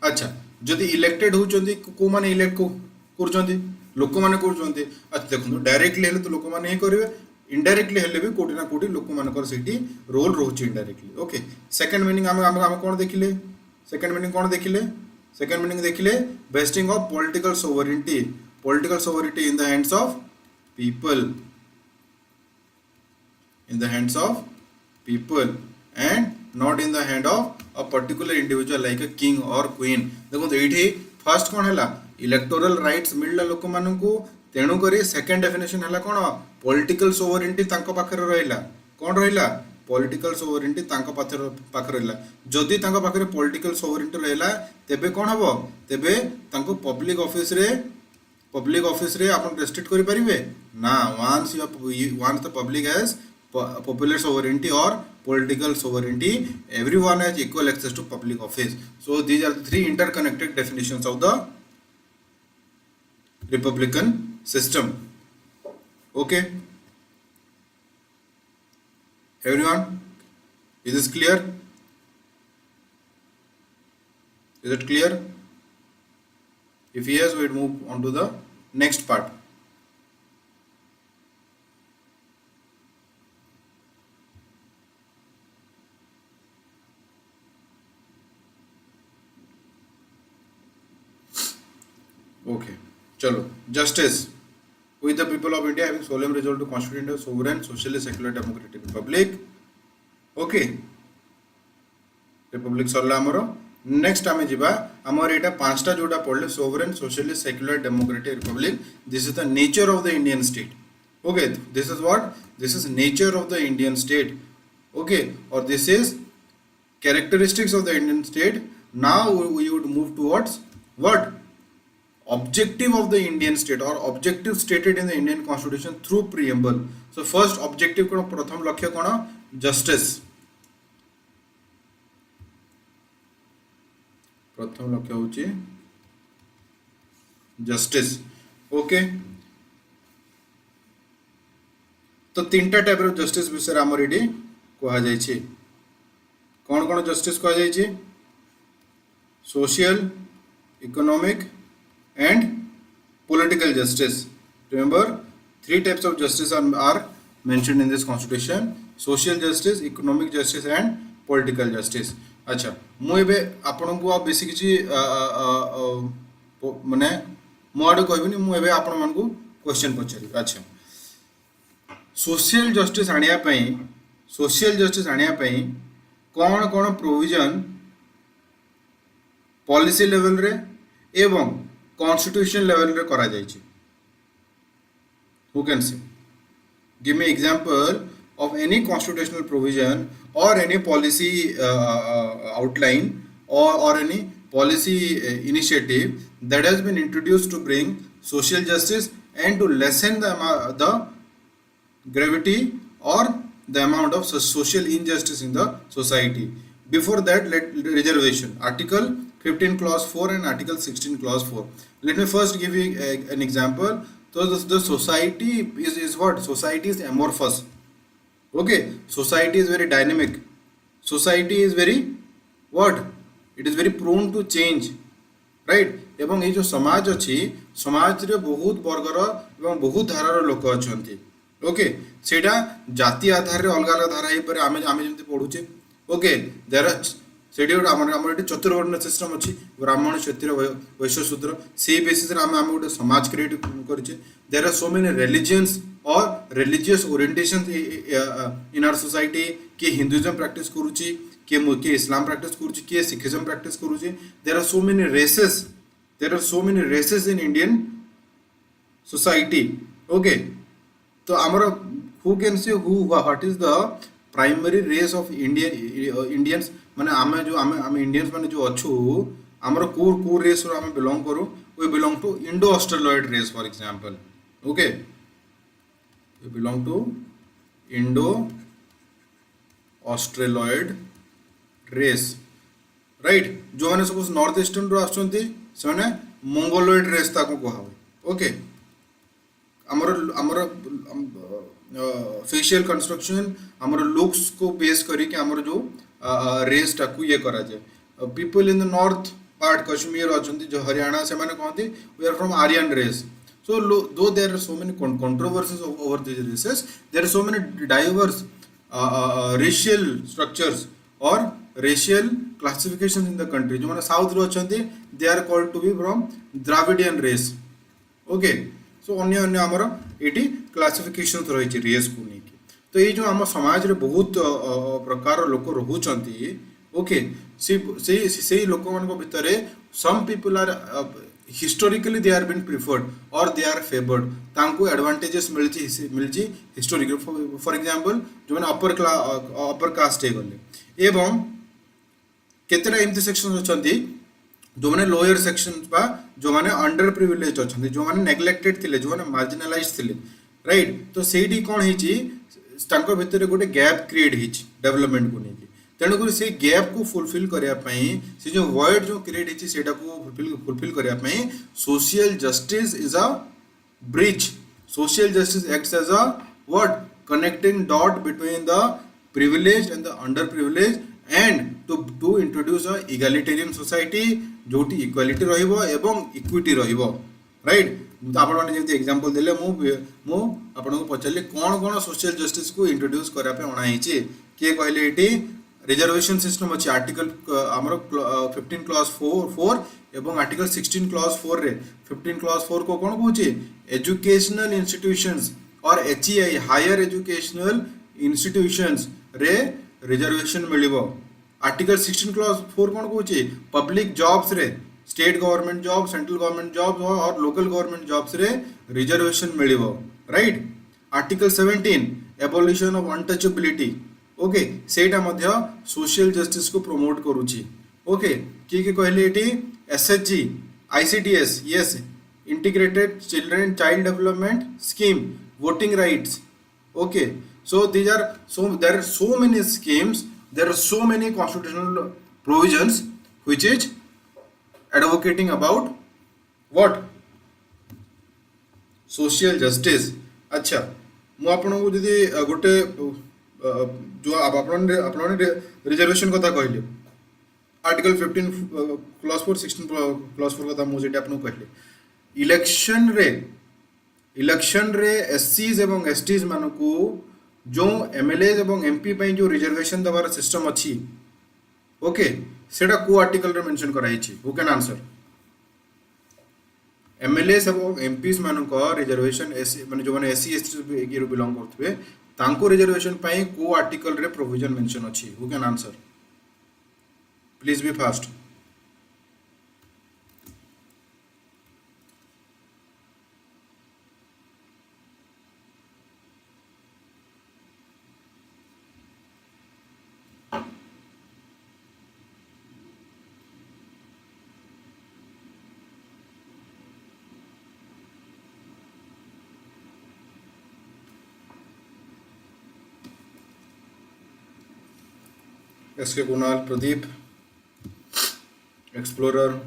अच्छा जदि इलेक्टेड होचंदी को माने इलेक्ट को करचंदी लोक माने करचंदी अच्छा देखो डायरेक्टली हेले तो लोक माने ही करिवे इनडायरेक्टली हेले भी कोटी ना कोटी लोक मानकर सेठी रोल रहउची इनडायरेक्टली ओके सेकंड मीनिंग हम कोन देखिले सेकंड मीनिंग कोन देखिले सेकंड मीनिंग देखिले vesting of political sovereignty in the hands of people in the hands of people and not in the hand of a particular individual like a king or queen देखो ये first कौन है electoral rights मिलला लोक मानू तेणु करी second definition है कौन पॉलिटिकल सोवरेनिटी तांको पाखरे रहिला कौन रहिला पॉलिटिकल सोवरेनिटी तांको पाखरे रहिला जदि तांको पाखरे पॉलिटिकल सोवरेनिटी रहिला तेबे कौन हबो तेबे तांको पब्लिक ऑफिस रे आपण रेस्ट्रिक्ट करि परिबे ना once the public has popular sovereignty और political sovereignty everyone has equal access to public office so these are the three interconnected definitions of the republican system okay everyone is this clear is it clear if yes we'll move on to the next part okay chalo justice with the people of India having solemn resolved to constitute a sovereign socialist secular democratic republic okay republic सरला हमरो next आमे जिबा हमर एटा पांचटा जोटा पढले sovereign socialist secular democratic republic this is the nature of the Indian state okay this is what this is nature of the Indian state okay और this is characteristics of the Indian state now we would move towards what objective of the Indian state or objective stated in the Indian constitution through preamble so first objective कोन प्रथम लक्ष्य कोन justice प्रथम लक्ष्य होची justice okay तो तीनटा type रो justice विषय हमर AD कहा जाय छी कोन कोन जस्टिस कहा जाय छी social economic and political justice remember three types of justice are mentioned in this constitution social justice economic justice and political justice अच्छा मु एबे आपन को बेसी किछि माने मु आडे कहबिनी मु एबे आपन मन को क्वेश्चन पछरी अच्छा सोशल जस्टिस आनिया पई कोन कोन प्रोविजन पॉलिसी लेवल रे एवं constitution level रे करा जाय छी who can say give me example of any constitutional provision or any policy outline or any policy initiative that has been introduced to bring social justice and to lessen the gravity or the amount of social injustice in the society Before that, let reservation. Article 15 clause 4 and Article 16 clause 4. Let me first give you an example. So the society is what? Society is amorphous. Okay, society is very dynamic. Society is very what? It is very prone to change. Right एवं ये जो समाज अच्छी समाज रे बहुत वर्गर एवं बहुत धारार लोक अच्छा ओके सेटा जाति आधार रे अलग अलग धारा पर आमे आमे जमती पढ़ुचे ओके देयर सेठी गोटे आमर ये चतुर्वर्ण सिस्टम अच्छी ब्राह्मण क्षत्रिय वैश्य शूद्र से बेसिस रे आमे गोटे समाज क्रिएट करछे there are so many religions और religious orientation in our society कि हिंदुइज्म प्रैक्टिस करूची के इस्लाम प्रैक्टिस करूची के सिखिज्म प्रैक्टिस करूची there are so many races in Indian society okay तो आमर who can say who what is the primary race of Indians माने आमे जो आमे इंडियंस माने जो अच्छु आमर को रेस रो आमे बिलोंग करू we belong to Indo Australoid race for example okay we belong to Indo Australoid race right जो मैंने सपोज नॉर्थ ईस्टर्न रो आछंती से मंगोलॉइड रेस ताको कहा ओके हमर हमर फेशियल कंस्ट्रक्शन हमर लुक्स को बेस करी कि हमर जो रेस टाकू ये करा जाए people in the north part Kashmir अछंती जो हरियाणा से माने कहंती we are from Aryan race so though there are so many controversies over these races there are so many diverse racial structures or racial classifications in the country जो माने south रो अछंती they are called to be from Dravidian race okay so अन्य अन्य हमर eighty classifications रही छि race को नेकी तो ये जो हम समाज रे बहुत प्रकार लोक रहुचंती ओके से लोक मान को भितरे some people are historically they are been preferred or they are favored तांको एडवांटेजेस मिलची हिस्टोरिकल फॉर एग्जांपल जो माने अपर कास्ट हे गले एवं केतेरा एमती सेक्शन अछंती जो माने लोअर सेक्शन बा जो माने अंडर प्रिविलेज अछंती जो माने नेग्लेक्टेड थिले जो माने मार्जिनलाइज थिले राइट तो सेठी कोन हिची तांको भितरे गोटे गैप क्रिएट हिची डेवलपमेंट को नेकी तेणुक से गैप को फुलफिल करने से जो वर्ड जो क्रिएट होती है फुलफिल करने social justice is a bridge social justice acts as a what connecting dot between the privilege and the underprivilege and to introduce a egalitarian society जोटी equality रहिबो एवं इक्विटी रहिबो right तो आपण माने जेमति एग्जांपल देले मु आपण को पचारले कोन सोशल जस्टिस को इंट्रोड्यूस करा पे अणा हिची के कहले एटी रिजर्वेशन सिस्टम अच्छी आर्टिकल आमर 15 क्लॉज 4 एवं आर्टिकल 16 क्लॉज 4 रे 15 क्लॉज 4 को कौन कहूँ एजुकेशनल इंस्टीट्यूशंस और HEI हायर एजुकेशनल इंस्टीट्यूशंस रे रिजर्वेशन मिलिबो आर्टिकल 16 क्लॉज 4 कौन कहूँ पब्लिक जॉब्स रे state government job central government job और लोकल गवर्नमेंट जॉब्स रे रिजर्वेशन मिलिबो right article 17 abolition of untouchability okay सेटा मध्य सोशल जस्टिस को प्रमोट करूची ओके कि कहले एटी SHG ICDS yes integrated children child development scheme voting rights okay so there are so many schemes there are so many constitutional provisions which is advocating about what social justice अच्छा मु आपन को जदी गोटे जो आपने रिजर्वेशन कथा कहले आर्टिकल 15 क्लॉज 4 16 क्लॉज 4 कथा मुझे आपन कहले इलेक्शन रे SCs एवं STs मान को जो MLAs एवं MP पई जो रिजर्वेशन दबार सिस्टम अच्छी ओके सेटा को आर्टिकल रे मेंशन कराई छी हु कैन आंसर MLAs एवं MPs मान को रिजर्वेशन माने जो माने SC ST रो बिलोंग करथबे तांको रिजर्वेशन पाई को आर्टिकल रे प्रोविजन मेंशन अछि who can answer please be fast SK Kunal, Pradeep, Explorer.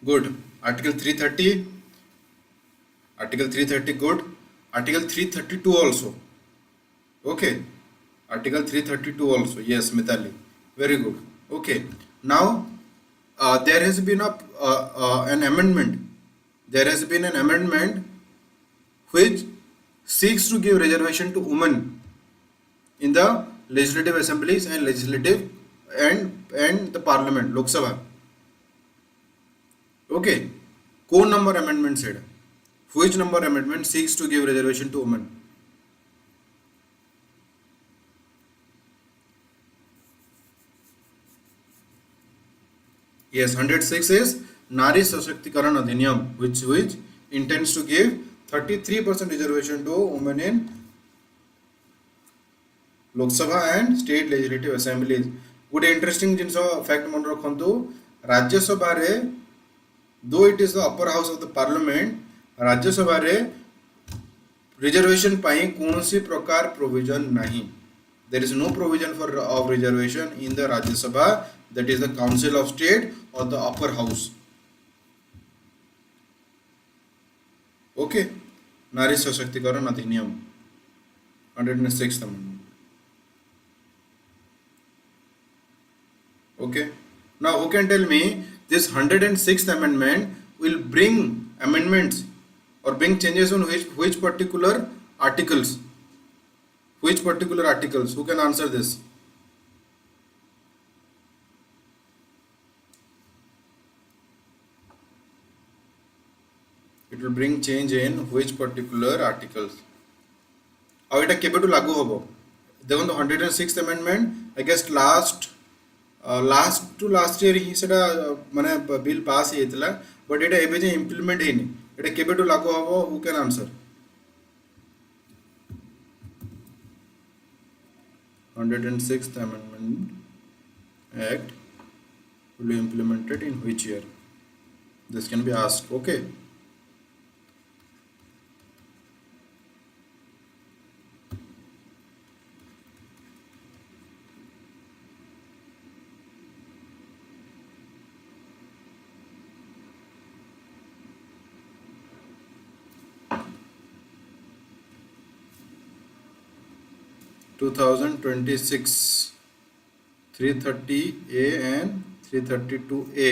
Good. Article 330. Article 330 good. Article 332 also. Okay. Article 332 also. Yes, Mithali. Very good. Okay. Now there has been an amendment. There has been an amendment which seeks to give reservation to women in the legislative assemblies and legislative and the parliament, Lok Sabha. Okay. Code number amendment said. Which number amendment seeks to give reservation to women? Yes, 106 is Nari Sashakti-karan Adhiniyam, which intends to give 33% reservation to women in Lok Sabha and state legislative assemblies. Good interesting jinso fact mon rakhantu. Rajya Sabha re, though it is the upper house of the parliament, Rajya Sabha re reservation ପାଇଁ କୌଣସି ପ୍ରକାର provision ନାହିଁ. There is no provision for of reservation in the Rajya Sabha, that is the Council of State or the upper house. Okay. Nari Sashakti-karan Adhiniyam, 106th amendment. Okay. Now who can tell me this 106th amendment will bring amendments or bring changes on which particular articles? Which particular articles? Who can answer this? It will bring change in which particular articles? How it केबेटु लागू होबो? देखो तो 106th amendment, I guess last year ही सेटा माने bill pass हेतला, but एटा एबे जे implement हेनी. एटा केबेटु लागू होबो? Who can answer? 106th Amendment Act will be implemented in which year? This can be asked. Okay. (2026) 330A and 332A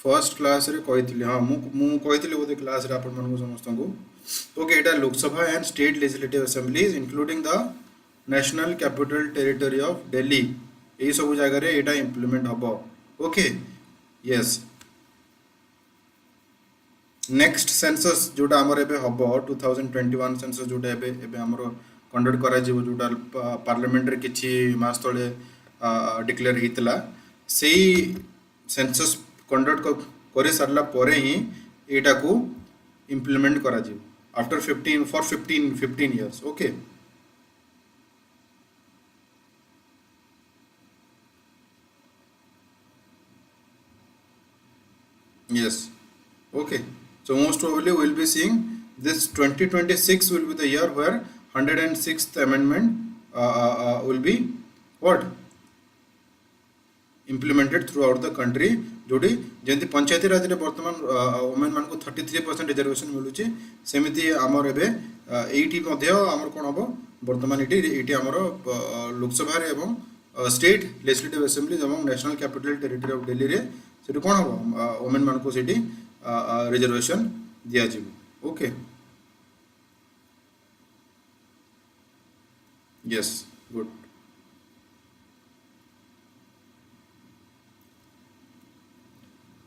first class रे कहितली. हाँ मु कहितली बोधे class रे आपण मानको समस्त को. ओके, एटा Lok Sabha and state legislative assemblies including the national capital territory of Delhi, एई सब जगह रे एटा इंप्लीमेंट हबो. ओके. यस. नेक्स्ट सेंसस जोटा हमर एबे हबो 2021 सेंसस जोटा एबे हमर कंडक्ट करा जीवो, जोटा पार्लियामेंट रे किछि मास तळे डिक्लेयर हितला. सेई सेंसस कंडक्ट करे सरला परे ही एटा को इंप्लीमेंट करा जीवो after 15 years. Okay. Yes. Okay. So most probably we will be seeing this 2026 will be the year where 106th amendment will be what? Implemented throughout the country. जोटी जेंति पंचायती राज रे वर्तमान women मान को 33% reservation मिलुची, सेमिति हमर एबे एटी मध्ये हमर कोन हबो वर्तमान एटी हमर लोकसभा रे एवं स्टेट लेजिस्लेटिव असेंबली एवं national capital territory of Delhi रे सेठी कोन हबो वुमेन मान को सेठी रिजर्वेशन दिया जीवो. ओके. यस. गुड.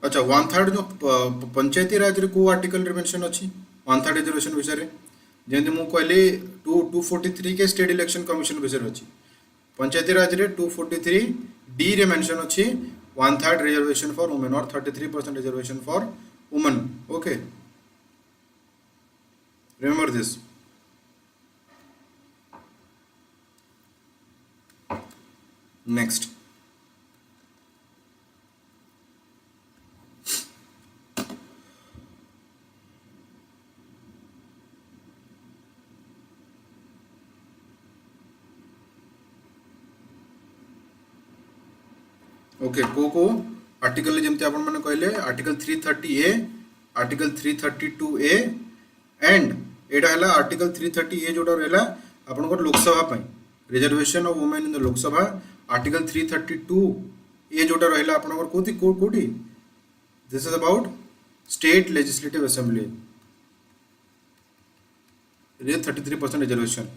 अच्छा, 1/3 जो पंचायती राज रे को आर्टिकल रे मेंशन अछि 1/3 रिजर्वेशन विषय रे, जेंति मु कहली 243 के स्टेट इलेक्शन कमिशन विषय अछि. पंचायती राज रे 243 डी रे मेंशन अछि 1/3 रिजर्वेशन फॉर वुमेन और 33% reservation for women. Okay. Remember this. Next. Okay को आर्टिकल जमती आपण मैंने कहले article 330A article 332A and एटा है आर्टिकल 330A जोटा रहा आपंकर Lok Sabha reservation of women in the Lok Sabha article 332A जोटा रहा आपंकर कौटी this is about state legislative assembly 33% reservation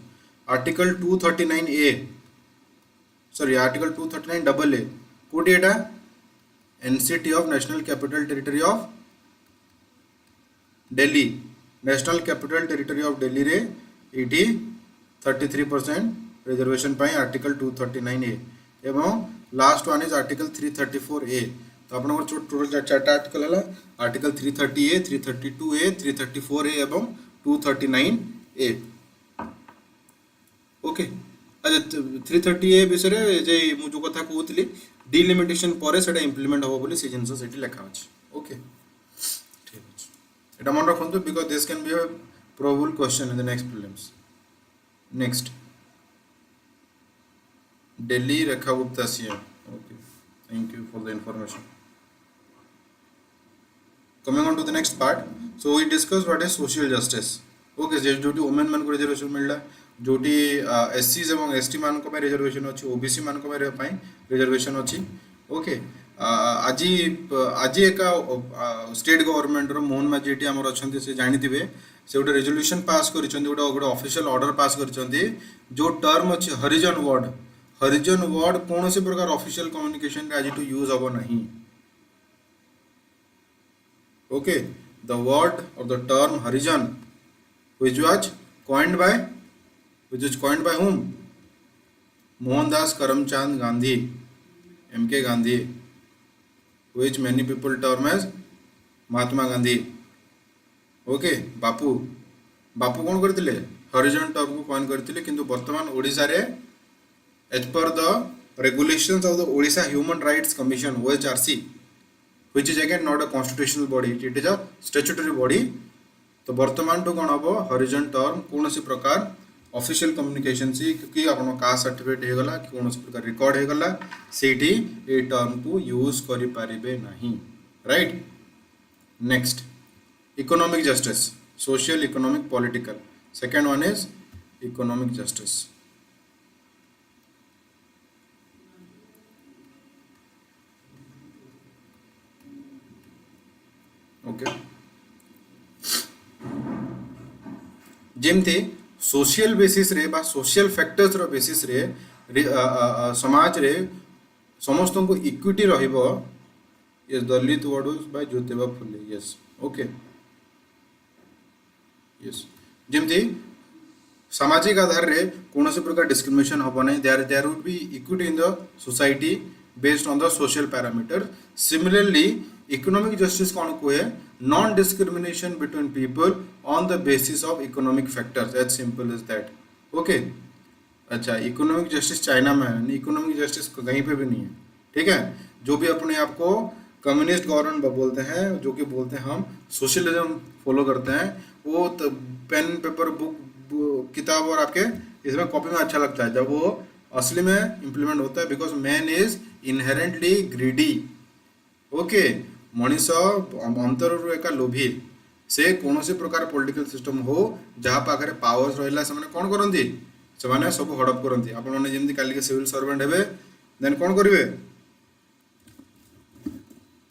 article 239A sorry article 239AA कौटी एटा NCT of national capital territory of Delhi national capital territory of Delhi रे इटी 33% रिजर्वेशन पाई आर्टिकल 239A एवं last one is article 334A तो आपन टोटल चार्टा आर्टिकल है article 330A 332A 334A एवं 239A okay अच्छा 330A विषय जे मु जो कथा कहूली डिलिमिटेशन पर से इम्प्लीमेंट हम बोली से जिनस से लिखा अच्छे ओके ठीक अच्छे ये मन रखु because this can be a probable question in the next prelims next Delhi Rekha Gupta CM okay thank you for the information coming on to the next part so we discuss what is social justice okay जो women मान को reservation मिलला जोटी SC एवं ST मान को reservation अच्छी OBC मान को रिजर्वेशन अच्छी ओके आज आज एक स्टेट गवर्नमेंट मोहन माझी ये आमर अच्छा से जानी से गोटे रेजोल्यूशन पास कर गोटे ऑफिशियल ऑर्डर पास कर जो टर्म अच्छे हरिजन वर्ड कौन से प्रकार ऑफिशियल कम्युनिकेशन आज टू यूज हम ना ओके द वर्ड और the term Harijan which was coined by whom? Mohandas Karamchand Gandhi, MK Gandhi, which many people term as Mahatma Gandhi. Okay, बापू कौन करते हरिजन टर्म को कॉइन करते किंतु वर्तमान ओडिशा रे as per the regulations of the Odisha human rights commission OHRC which is again not a constitutional body, it is a statutory body. तो वर्तमान तो कौन हम हरिजन टर्म कौन सी प्रकार ऑफिशियल कम्युनिकेशन सी क्योंकि आपन कास्ट सर्टिफिकेट हो गला कौन सी प्रकार रिकॉर्ड हो गला सेठी ए टर्म को यूज करि पारिबे नहीं right next economic justice social economic political second one is economic justice okay जेमते सोशल बेसिस रे बा सोशल फैक्टर्स रो बेसिस रे समाज रे समस्त को इक्विटी रहिबो yes Dalit word by Jyotiba Phule yes okay yes जेमते सामाजिक आधार रे कौन से प्रकार डिस्क्रिमिनेशन हबो नै there would be equity in the society based on the social parameter similarly economic justice कौन कहे non discrimination between people on the basis of economic factors as simple is that okay अच्छा economic justice चाइना में है economic justice कहीं पे भी नहीं है ठीक है जो भी अपने आप को कम्युनिस्ट गवर्नमेंट बोलते हैं जो कि बोलते हैं हम सोशलिज्म फॉलो करते हैं वो पेन पेपर बुक किताब और आपके इसमें कॉपी में अच्छा लगता है जब वो असली में इम्प्लीमेंट होता है because man is inherently greedy okay Manish अंतर एक लोभी से कौन से प्रकार पॉलिटिकल सिस्टम हो जहाँ पाखे पावर्स रहा से कौन करती से सब हड़प करती आपने काली के सिविल सर्वेंट हे देन कौन करेंगे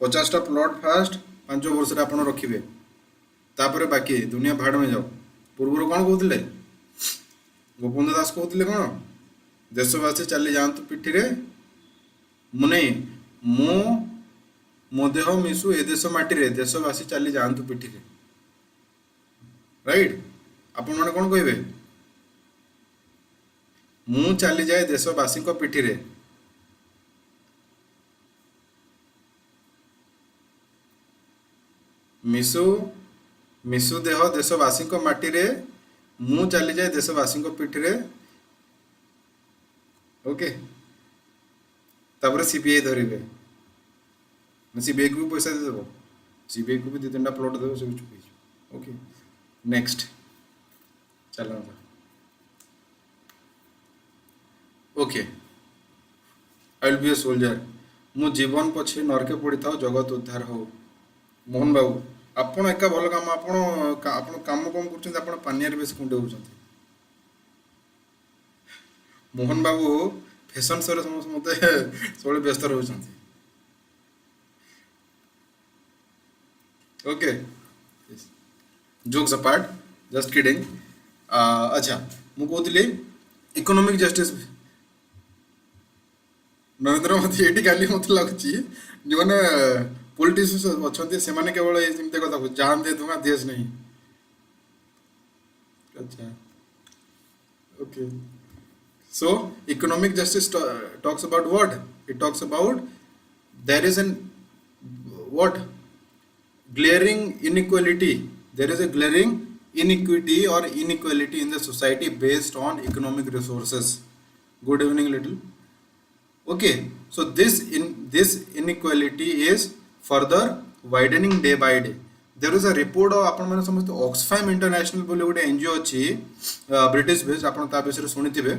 50टा प्लॉट फास्ट 5 वर्ष आप रखिए तापर बाकी दुनिया भाड़ में जाओ पूर्व कौन कहते गोपबंधु दास कहते कौन देशवासी चली जातु पिठी रे मुने मो देह मिशु ए देश माटी रे देशवासी चली जातु पिठी रे राइट आपण माने कौन कहे मु चली जाए देशवासी पिठी रे मिशु मिशु देह देशवासी माटी रे मु चली जाए देशवासी पिठी रे ओके तापर सीबीआई धरवे सीबीआई को भी पैसा देदेव सीबीआई को भी 2-3टा प्लॉट देव सब चुप ओके नेक्स्ट चल okay I will be a soldier मु जीवन पछे नरके पड़ी था जगत उद्धार हो। मोहन बाबू आपण एका भल काम आपण काम कम कर आपण पानियार बेस कुंडे होउछंती। मोहन बाबू फैशन शो रे समस्त मते सब व्यस्त रहउछंती। Okay jokes apart just kidding. अच्छा मु कहूली इकोनॉमिक जस्टिस नरेंद्र मोदी ये खाली मत लगुच जो मैंने पॉलिटिशियंस अच्छा से केवल ये कथा जान दे दूंगा देश नहीं। अच्छा okay so economic justice talks about what it talks about their is N what glaring inequality, there is a glaring inequity or inequality in the society based on economic resources. Good evening little. Okay, so this inequality is further widening day by day. There is a report of आपण माने समस्त Oxfam International बोले गोटे NGO अछि British based आपण ता विषय सुनिथिबे।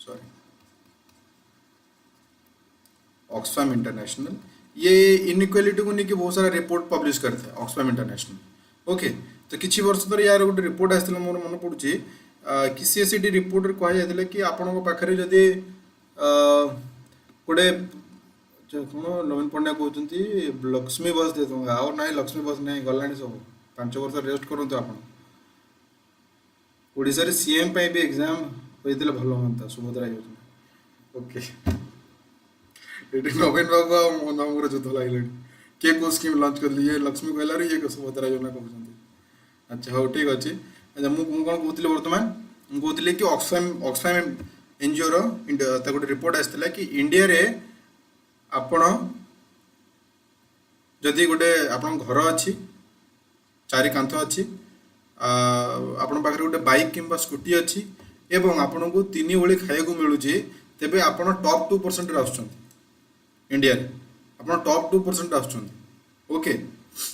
Sorry Oxfam International ये इनइक्वालिटी को लेके बहुत सारा रिपोर्ट पब्लिश करते हैं ऑक्सफैम इंटरनेशनल। ओके तो किछि वर्ष पर यार गोटे रिपोर्ट आसिला मोर मन पड़ुछि कि सीएसडी रिपोर्ट रे कहै जायतिला कि आपनको पाखरे जदी गोटे कोन नवीन पण्डा कहउछंती लक्ष्मी बस दे दूंगा और नाही लक्ष्मी बस नाही गलानी सब 5 वर्ष रेस्ट करंतु आपण ओडिसा रे सीएम पई भी एग्जाम होइतिले भलो होंता सुभद्रा योजना। ओके एटी नवीन बाबू मोर जुद्ध लगे किए को स्कीम लॉन्च कर लिए लक्ष्मी कहला ये सुभद्रा योजना कहते। अच्छा हाँ ठीक अच्छे। अच्छा मुझे कौन कहती बर्तमान कहती कि ऑक्सफैम एनजीओ रोटे रिपोर्ट आसाला कि इंडिया रे आपण जदि गोटे आपण घर अच्छी चारि कांथ अच्छी आपण पाखे गोटे बाइक किंबा स्कूटी अच्छी एवं आपण को 3 ओली खाइबा मिलूँ तेबे आपण टॉप 2% आसुछंती इंडिया रे आपण टॉप 2% आसुछंती। Okay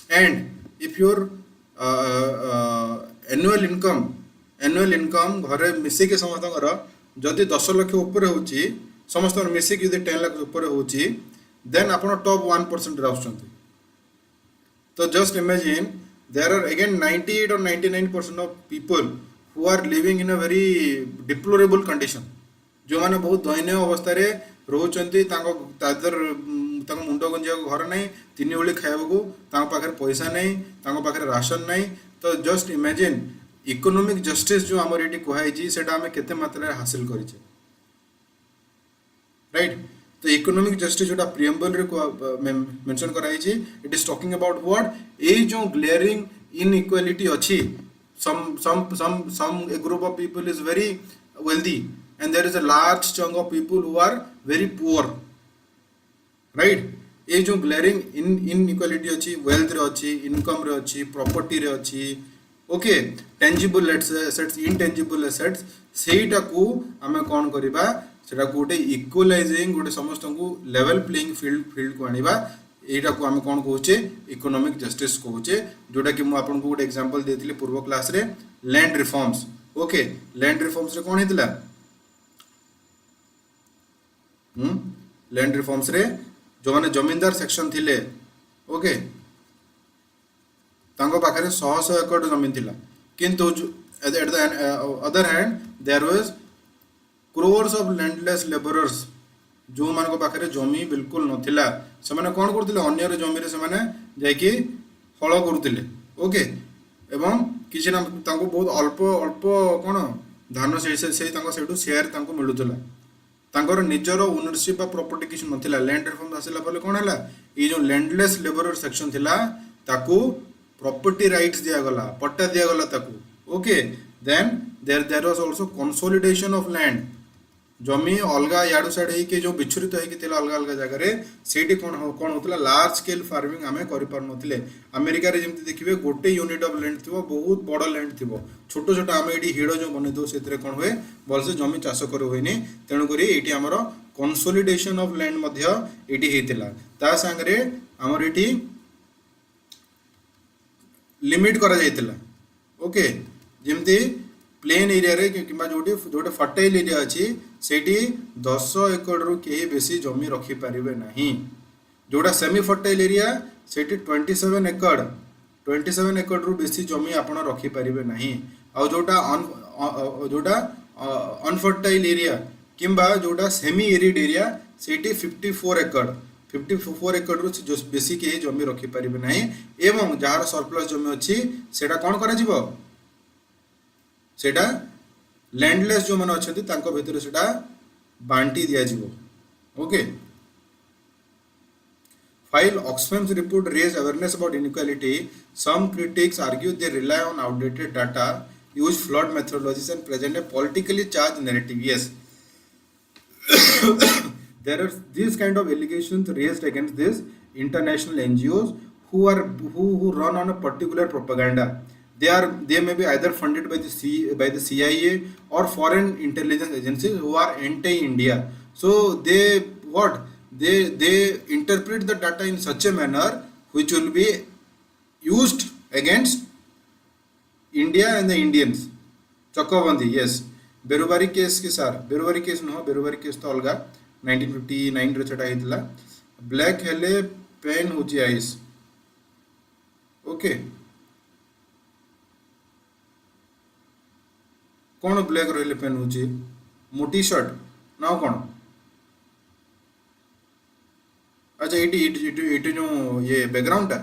and if your annual income घरे मिसे के समस्तकर जदि 10 लाख ऊपर होची समस्त मिसे के 10 लाख ऊपर होची देन आपण टॉप 1% रे आसुछंती। तो just imagine there are again 98 or 99% of people who are living in a very deplorable condition जो माने बहुत दयनीय अवस्था रे रोचंती मुंड गुंजा घर ना 3 ओली खाइबा पाखे पैसा नहीं पाखे राशन नहीं। तो जस्ट इमेजिन इकोनॉमिक जस्टिस जो आमर ये कहुई से आम केते मात्रा हासिल कर राइट। तो इकोनॉमिक जस्टिस जोटा प्रिएम्बल रे मेंशन कराई it is talking about what ए जो ग्लेयरिंग इनइक्वालिटी अच्छी some a group of people is very wealthy and there is a large chunk of people who are very poor right। ये जो glaring inequality अच्छी wealth रे अच्छी income रे अच्छी property रे अच्छी okay tangible assets intangible assets सेटा को आमे कोन करिबा सेटा गोटे इक्वलाइजिंग गोटे समस्त को लेवल प्लेइंग फील्ड को आनिबा एटा को आमे कोन कहूचे इकोनॉमिक जस्टिस कहूचे जोटा कि मु आपन को गोटे एग्जांपल देथिले पूर्व क्लास रे land reforms. Okay land reforms रे कोन हेतिला लैंड रिफॉर्म्स रे जो माने जमींदार सेक्शन थिले ओके तांको पाखरे 100 एकड़ जमीन थिला किंतु at the other hand there was crores of landless labourers जो मान को पाखरे जमी बिल्कुल नथिला से माने कोन करथिले अन्यर जमी रे से माने जायकि हल करथिले ओके एवं किछि ना तांको बहुत अल्प अल्प कोन धान से तांको सेठू शेयर तांको मिलुतला तांकर निजर ओनरशिप प्रॉपर्टी किछ नथिला। लैंड रिफॉर्म आसिला पले कोन हला ए जो लैंडलेस लेबरर सेक्शन थिला ताकू प्रॉपर्टी राइट्स दिया गला पट्टा दिया गला ताकू okay then there was also consolidation of land जमी अलगा याडू साइड के जो विच्छुरित होती अलग अलग जगह से कौन होता लार्ज स्केल फार्मिंग आम कर अमेरिका रे जमी देखिए गोटे यूनिट ऑफ लैंड थी बहुत बड़ लैंड थी छोट छोट आम ये हिड़ जो बन दो से कौन हुए भलसे जमी चाष कर हुए तेणुक ये आमर कंसोलिडेशन ऑफ लैंड होता सांगे आमर ये लिमिट करा जाइतिला ओके जमती प्लेन एरिया रे कि जोटे फर्टाइल एरिया अच्छी सेठी 10 एकड़ रु कहीं बेसी जमी रखी पारिबे नहीं। जोड़ा सेमी फर्टाइल एरिया सेठी 27 एकड़ रु बेसी जमी आपण रखी पारिबे नहीं। आ जोड़ा अनफर्टाइल एरिया किंबा जोड़ा सेमी एरिड एरिया सेठी 54 एकड़ रु बेसी कहीं जमी रखी पारिबे नहीं। एवं जार सरप्लस जमी अच्छी सेटा कौन करा जिवो सेटा लैंडलेस जो मैंने अच्छा भितर से बांटी दिया जिवो। Okay While Oxfam's report raised awareness about inequality, some critics argue they rely on outdated data, use flawed methodologies, and present a politically charged narrative. Yes, there are these kind of allegations raised against these international NGOs who run on a particular propaganda. They may be either funded by the CIA or foreign intelligence agencies who are anti-India. So they interpret the data in such a manner which will be used against India and the Indians. Chakobandi, yes. Berubari case ki sir, Berubari case no, Berubari case to alga 1959 रे छटा हितला। Black हेले pen होची ice. Okay कौन black रहिले pen होची मोटी shirt ना कौन। अच्छा ये जो ये बैकग्राउंड टा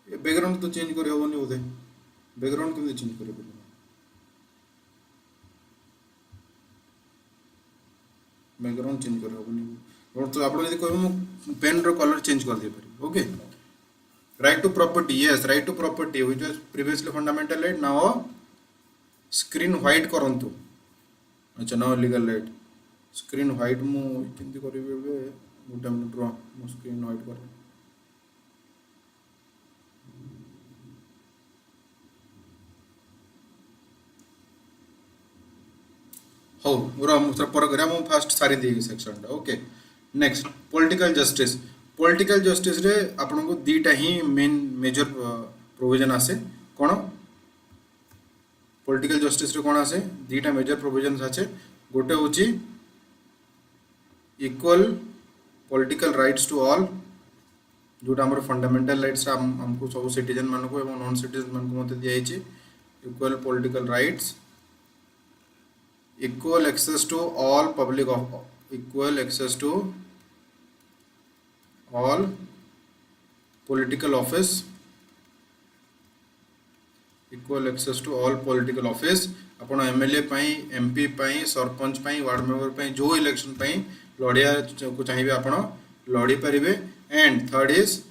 ये बैकग्राउंड तो चेंज करे होबनी बोधे। बैकग्राउंड केमते चेंज करे बोले बैकग्राउंड चेंज करे होबनी और तो आपण यदि कहबो पेन रो कलर चेंज कर दे पारी। Okay right to property, yes right to property which was previously fundamental right, now screen white करंतु। अच्छा now legal right screen white मु केमती करिवे बे गोटे मिनिट रो मो स्क्रीन व्हाइट कर। हो रो मुझे पर करिया मु फास्ट सारी दे सेक्शन टा। Okay next political justice. Political justice रे आपन को दीटा ही मेन मेजर प्रोविजन आसे। कोन पॉलिटिकल जस्टिस रे कोन आसे दीटा मेजर प्रोविजन आछे। गोटे होची equal political rights to all जोटा हमर फंडामेंटल राइट्स हमको सब सिटीजन मान को एवं नॉन सिटीजन मान को मते दिया हिची। Equal political rights, equal access to all public equal access to all political office, equal access to all political office. आपण एमएलए पाई एमपी पाई सरपंच पाई वार्ड मेंबर पाई जो इलेक्शन पाई लड़िया को चाहिए आपण लड़ी पारिबे। And third is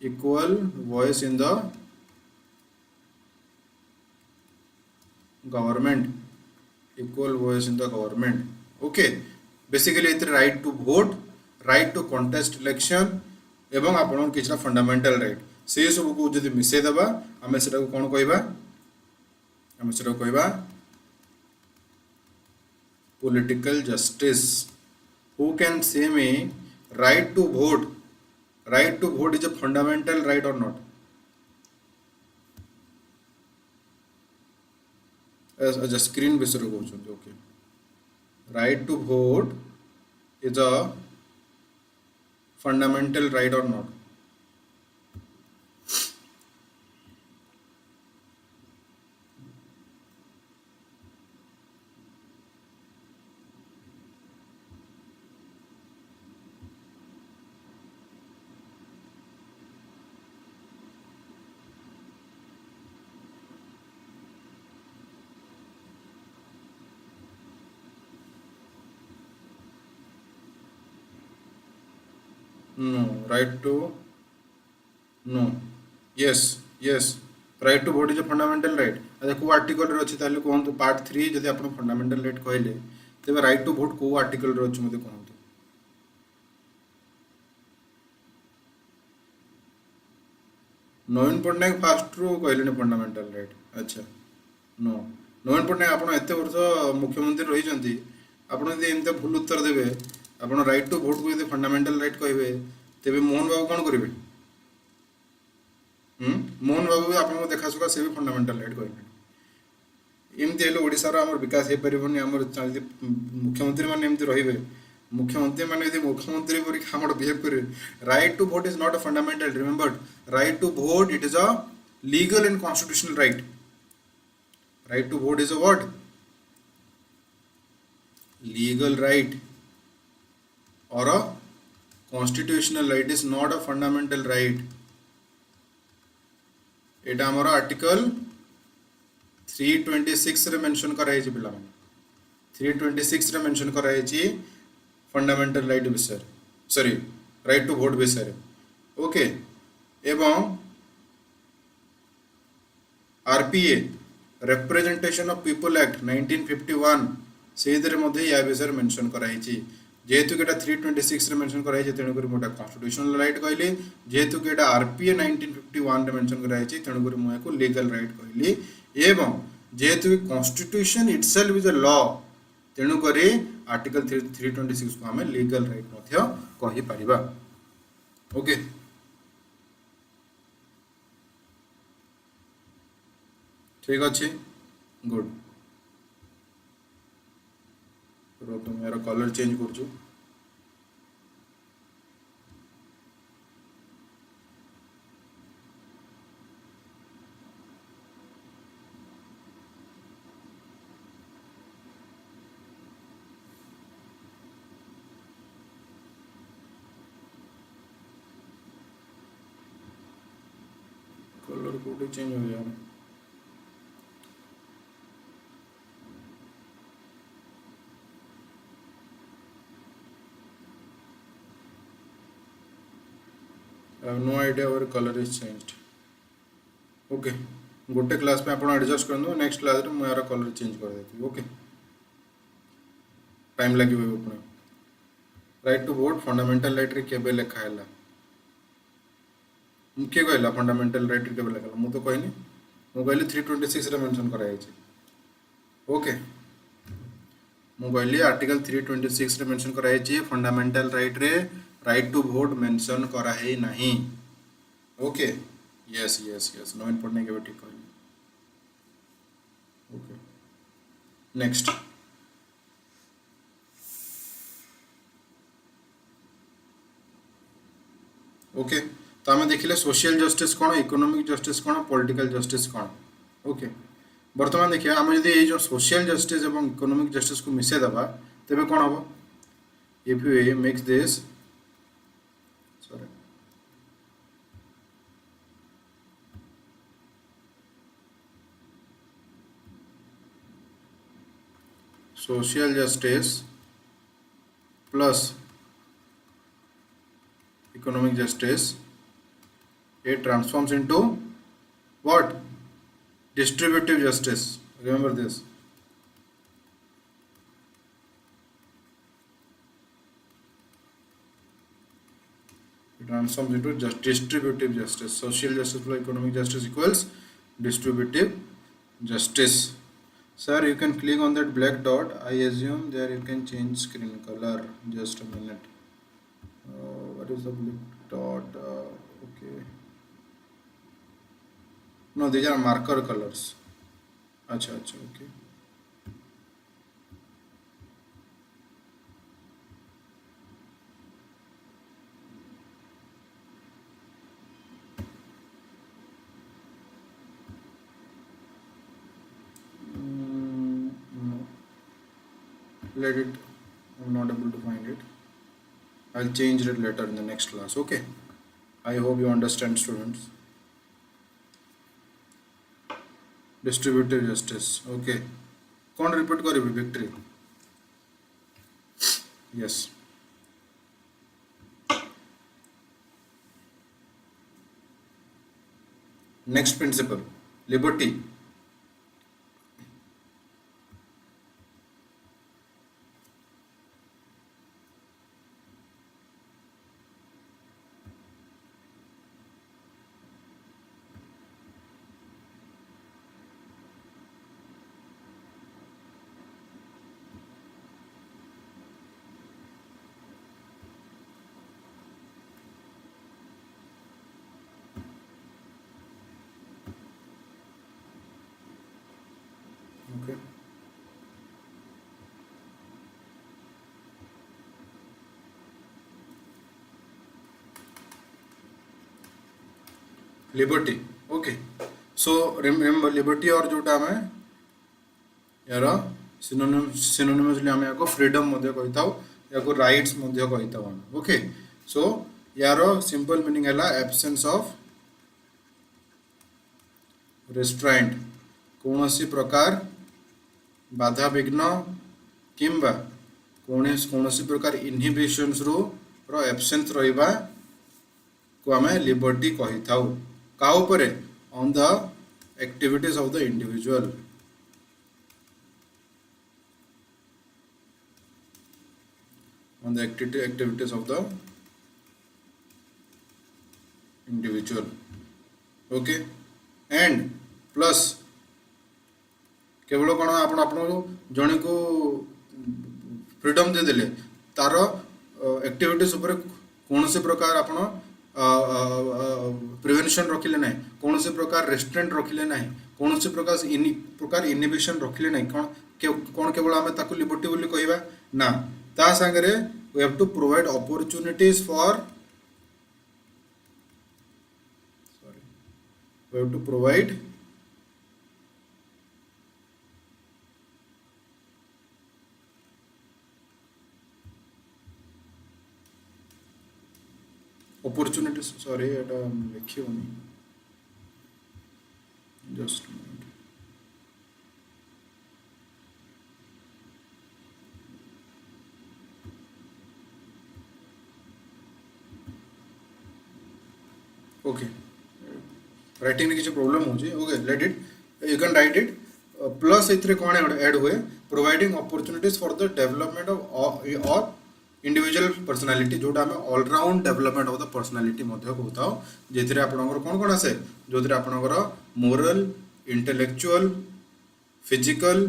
equal voice in the government, equal voice in the government. Okay basically इतरे right to vote, right to contest election एवं आपण किछना फंडामेंटल राइट से सब को जदि मिसे दबा आमे सेटा को कोन कहबा, आमे सेटा को कहबा political justice. Who can say me right to vote? Right to vote is a fundamental right or not? As a screen visor goes. Okay. Right to vote is a fundamental right or not? No, right to no, yes, yes, right to vote is a fundamental right. अरे को article रे अछि ताले कोन part 3 जदि आपण fundamental right कहले तबे right to vote को आर्टिकल रे अछि मते कोन नवीन पटनायक फास्ट रो कहले फंडामेंटल राइट। अच्छा नो नवीन पटनायक आपण एते वर्ष मुख्यमंत्री रही जंती आपण यदि एमते भूल उत्तर देबे आपण राइट टू वोट को यदि फंडामेंटल राइट कहबे तेबे मोहन बाबू कोन करिवे। मोहन बाबू भी आपन को देखा सुका से भी फंडामेंटल राइट कहले एमती हेल्ले ओडिशार आमर विकास हो पारबनी आमर मुख्यमंत्री मैंने एमती रही मुख्यमंत्री मैंने यदि मुख्यमंत्री पर आम बिहेव करेंगे right to vote is not a fundamental remember right to vote it is a legal and constitutional right to vote is a what legal right or a constitutional right is not a fundamental right एटा हमर article 326 रे mention कराई छि पिला माने 326 रे mention कराई छि fundamental right विषय सॉरी राइट टू वोट विषय ओके एवं RPA representation of people act 1951 से या विषय मेंशन कराई जेहेतु कि 326 रे मेंशन कराई तेणुक मोटा कॉन्स्टिट्यूशनल राइट कहली जेहेतु कि आरपीए 1951 रे मेंशन कराई तेणुक मुझे लीगल राइट कहली एवं जेहेतु constitution itself is a law तेणुक आर्टिकल 326 को आम लीगल राइट कहि परिबा ओके ठीक अच्छे गुड तो मेरा कलर चेंज कर कलर कोड चेंज हो गया I have no idea our color is changed. Okay, गोटे क्लास में आप एडजस्ट कर दो नेक्स्ट क्लास में मैं कलर चेंज कर देती ओके टाइम लगे पुणी right to vote fundamental right रे केबे लिखा है किए कहला फंडामेंटल राइट केबे लिखा मु तो कहनी मु कहली 326 रे मेंशन कराई ओके मु कहली आर्टिकल 326 रे मेंशन कराई fundamental right to vote mention करा है नहीं okay yes yes yes Navin पढ़ने के ठीक कहली ओके नेक्स्ट ओके तो आम देखिले सोशल जस्टिस कौन इकोनॉमिक जस्टिस कौन पॉलिटिकल जस्टिस कौन ओके बर्तमान देखिए आम जब ये सोशल जस्टिस और इकोनॉमिक जस्टिस को मिसे दबा तेरे कौन हम if you makes this sorry social justice plus economic justice it transforms into what distributive justice remember this it transforms into just distributive justice social justice plus economic justice equals distributive justice Sir, you can click on that black dot. I assume there you can change screen color. Just a minute. What is the black dot? Okay. No, these are marker colors. Acha, acha, okay. Let it I'm not able to find it I'll change it later in the next class okay I hope you understand students distributive justice okay कौन repeat करेंगे victory yes next principle liberty liberty okay so remember liberty और जोटा आम यार synonymously आम या freedom कही था या राइट्स कही था ओके सो यार सिंपल मीनिंग है एब्सेंस ऑफ रेस्ट्रेंट कौन सी प्रकार बाधा विघ्न किंबा कौन सी प्रकार इनहिबिशंस रो एब्सेंस रहिबा को आम लिबर्टी कही था का उपरे on the activities of the individual on the activities of the individual okay and plus केवल कौन आप जन को फ्रीडम दे देले तार एक्टिविटीज ऊपर कौन से प्रकार आप प्रिवेंशन रखिले ना कौन से प्रकार रेस्ट्रेंट रखिले ना कौन से प्रकार इनहिबिशन रखिले ना कौन केवल आम ताकू लिबर्टी बोली कहबा ना ता संगरे we have to provide opportunities for we have to provide opportunities sorry eta likhiyo nahi just a minute okay writing में किसी प्रॉब्लम हो जी okay let it you can write it plus इतरे कौन ऐड हुए providing opportunities for the development of individual personality जोटा आम all round development of the personality कहता जे आपंकर कौन कौन आसे जो आपंकर moral intellectual physical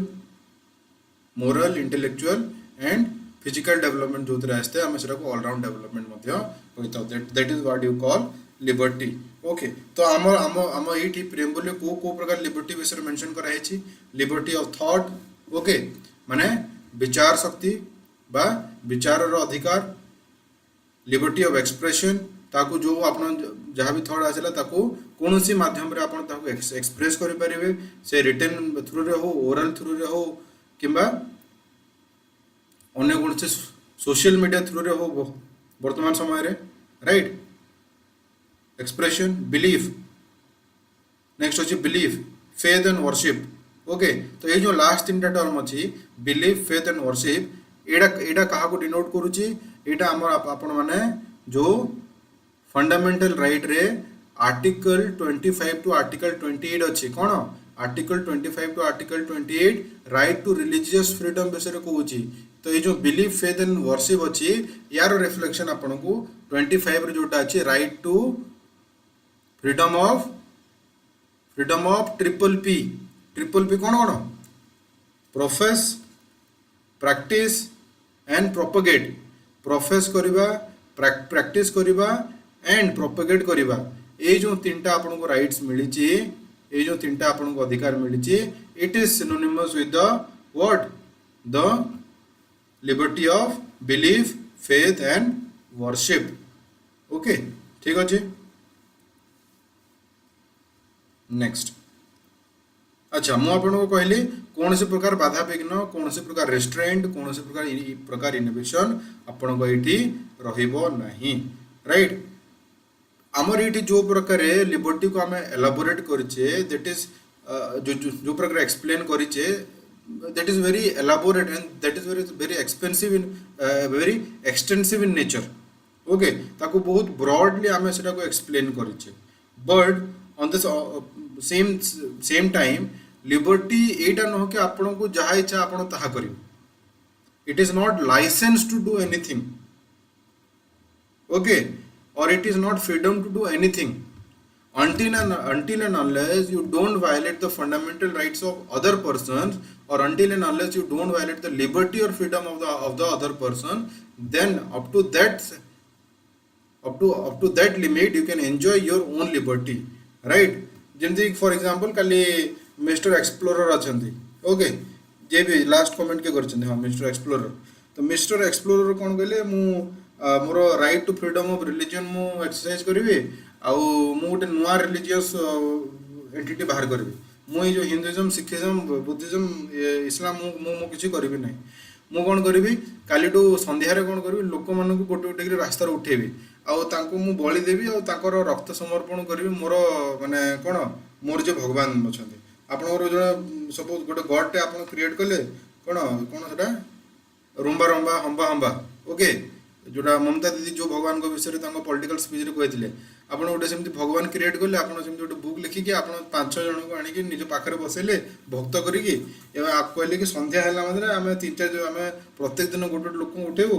moral intellectual and physical development जो आसते आम से ऑलराउंड डेवलपमेंट कहता that is what you call liberty okay तो आम आम आम ये प्रेम्बल को प्रकार लिबर्टी विषय मेंशन कराई लिबर्टी ऑफ थॉट ओके माने विचार शक्ति बा विचार अधिकार लिबर्टी ऑफ एक्सप्रेशन ताकू जो आप जहाँ भी थॉट आसला ताकू कौन सी माध्यम रे आपण ताकू एक्सप्रेस करि परिबे से रिटन थ्रू रे हो ओरल थ्रू रे हो किंबा अन्य कौन से सोशल मीडिया थ्रू रे हो वर्तमान समय रे राइट एक्सप्रेशन बिलीफ नेक्स्ट अच्छी belief faith and worship okay तो ये जो लास्ट तीन टर्म अच्छी बिलीफ फेथ एंड वर्शिप एटा क्या डिनोट करुच्ची एटा आपण माने जो फंडामेंटल राइट रे आर्टिकल 25 टू आर्टिकल 28 अच्छी कौन article 25 to article 28 right to religious freedom विषय कहूँ तो ये जो बिलीफ फेथ एंड वर्शिप अच्छी यार रिफ्लेक्शन आपन को 25 रे जोटा अच्छी right to freedom of triple P कौन कौन profess practice and propagate profess करिबा प्रैक्टिस करिबा एंड प्रोपेगेट करिबा ए जो तीनटा आपन को राइट्स मिली ए जो तीनटा आपन को अधिकार मिली it is synonymous with the what the liberty of belief faith and worship okay ठीक अच्छे नेक्स्ट अच्छा मु आपको कहली कौन से प्रकार बाधा विघ्न कौन से प्रकार रेस्ट्रेंट कौन से प्रकार इनहिबिशन आपण को एठी रहिबो नाही राइट आमर ये जो प्रकार लिबर्टी को आम एलाबोरेट करिचे दैट इज जो प्रकार एक्सप्लेन करिचे that is very elaborate and that is very expensive in very extensive in nature okay ताको बहुत ब्रॉडली आम सेटा को एक्सप्लेन करिचे but on this same time liberty एटा न कि आपण को जहाँ इच्छा आपण ताहा करिवे it is not licence to do anything okay or it is not freedom to do anything until and unless you don't violate the fundamental rights of other persons or until and unless you don't violate the liberty or freedom of the other person then up to that limit you can enjoy your own liberty right जेमती for example काली mister explorer अछंती ओके जे भी last comment के करछन हां mister explorer तो मिस्टर एक्सप्लोरर कोन कहले मु मोर right to freedom of religion मु एक्सरसाइज करी आउ मु गोटे नुआ रिलीजियस एंटिटी बाहर करी मु जो हिंदुइज्म सिखिज्म बुद्धिज्म इस्लाम मु किसी करी ना मु कौन करी कालीठू संध्यारे कौन करी लोक मान गोटे गोटे रास्तार उठेबी आउ मु बलि देवी आउ रक्त समर्पण करी मोर माने कौन मोर जो भगवान अच्छा आपणकर जो सपोज गोटे गड टे आप क्रिएट कले कौन कौन से रुंबा रंबा हंबा हंबा ओके जोटा ममता दीदी जो भगवान विषय में पॉलिटिकल स्पीच रे कहते आप गोटे सेमती भगवान क्रिएट कले आप गोटे बुक लिखिकी आप 5 जन को आनिकी निज पाखे बसैले भक्त करिकी कहले कि संध्या है मतलब आम 3-4 जो आम प्रत्येक दिन गोटे लोक उठेबू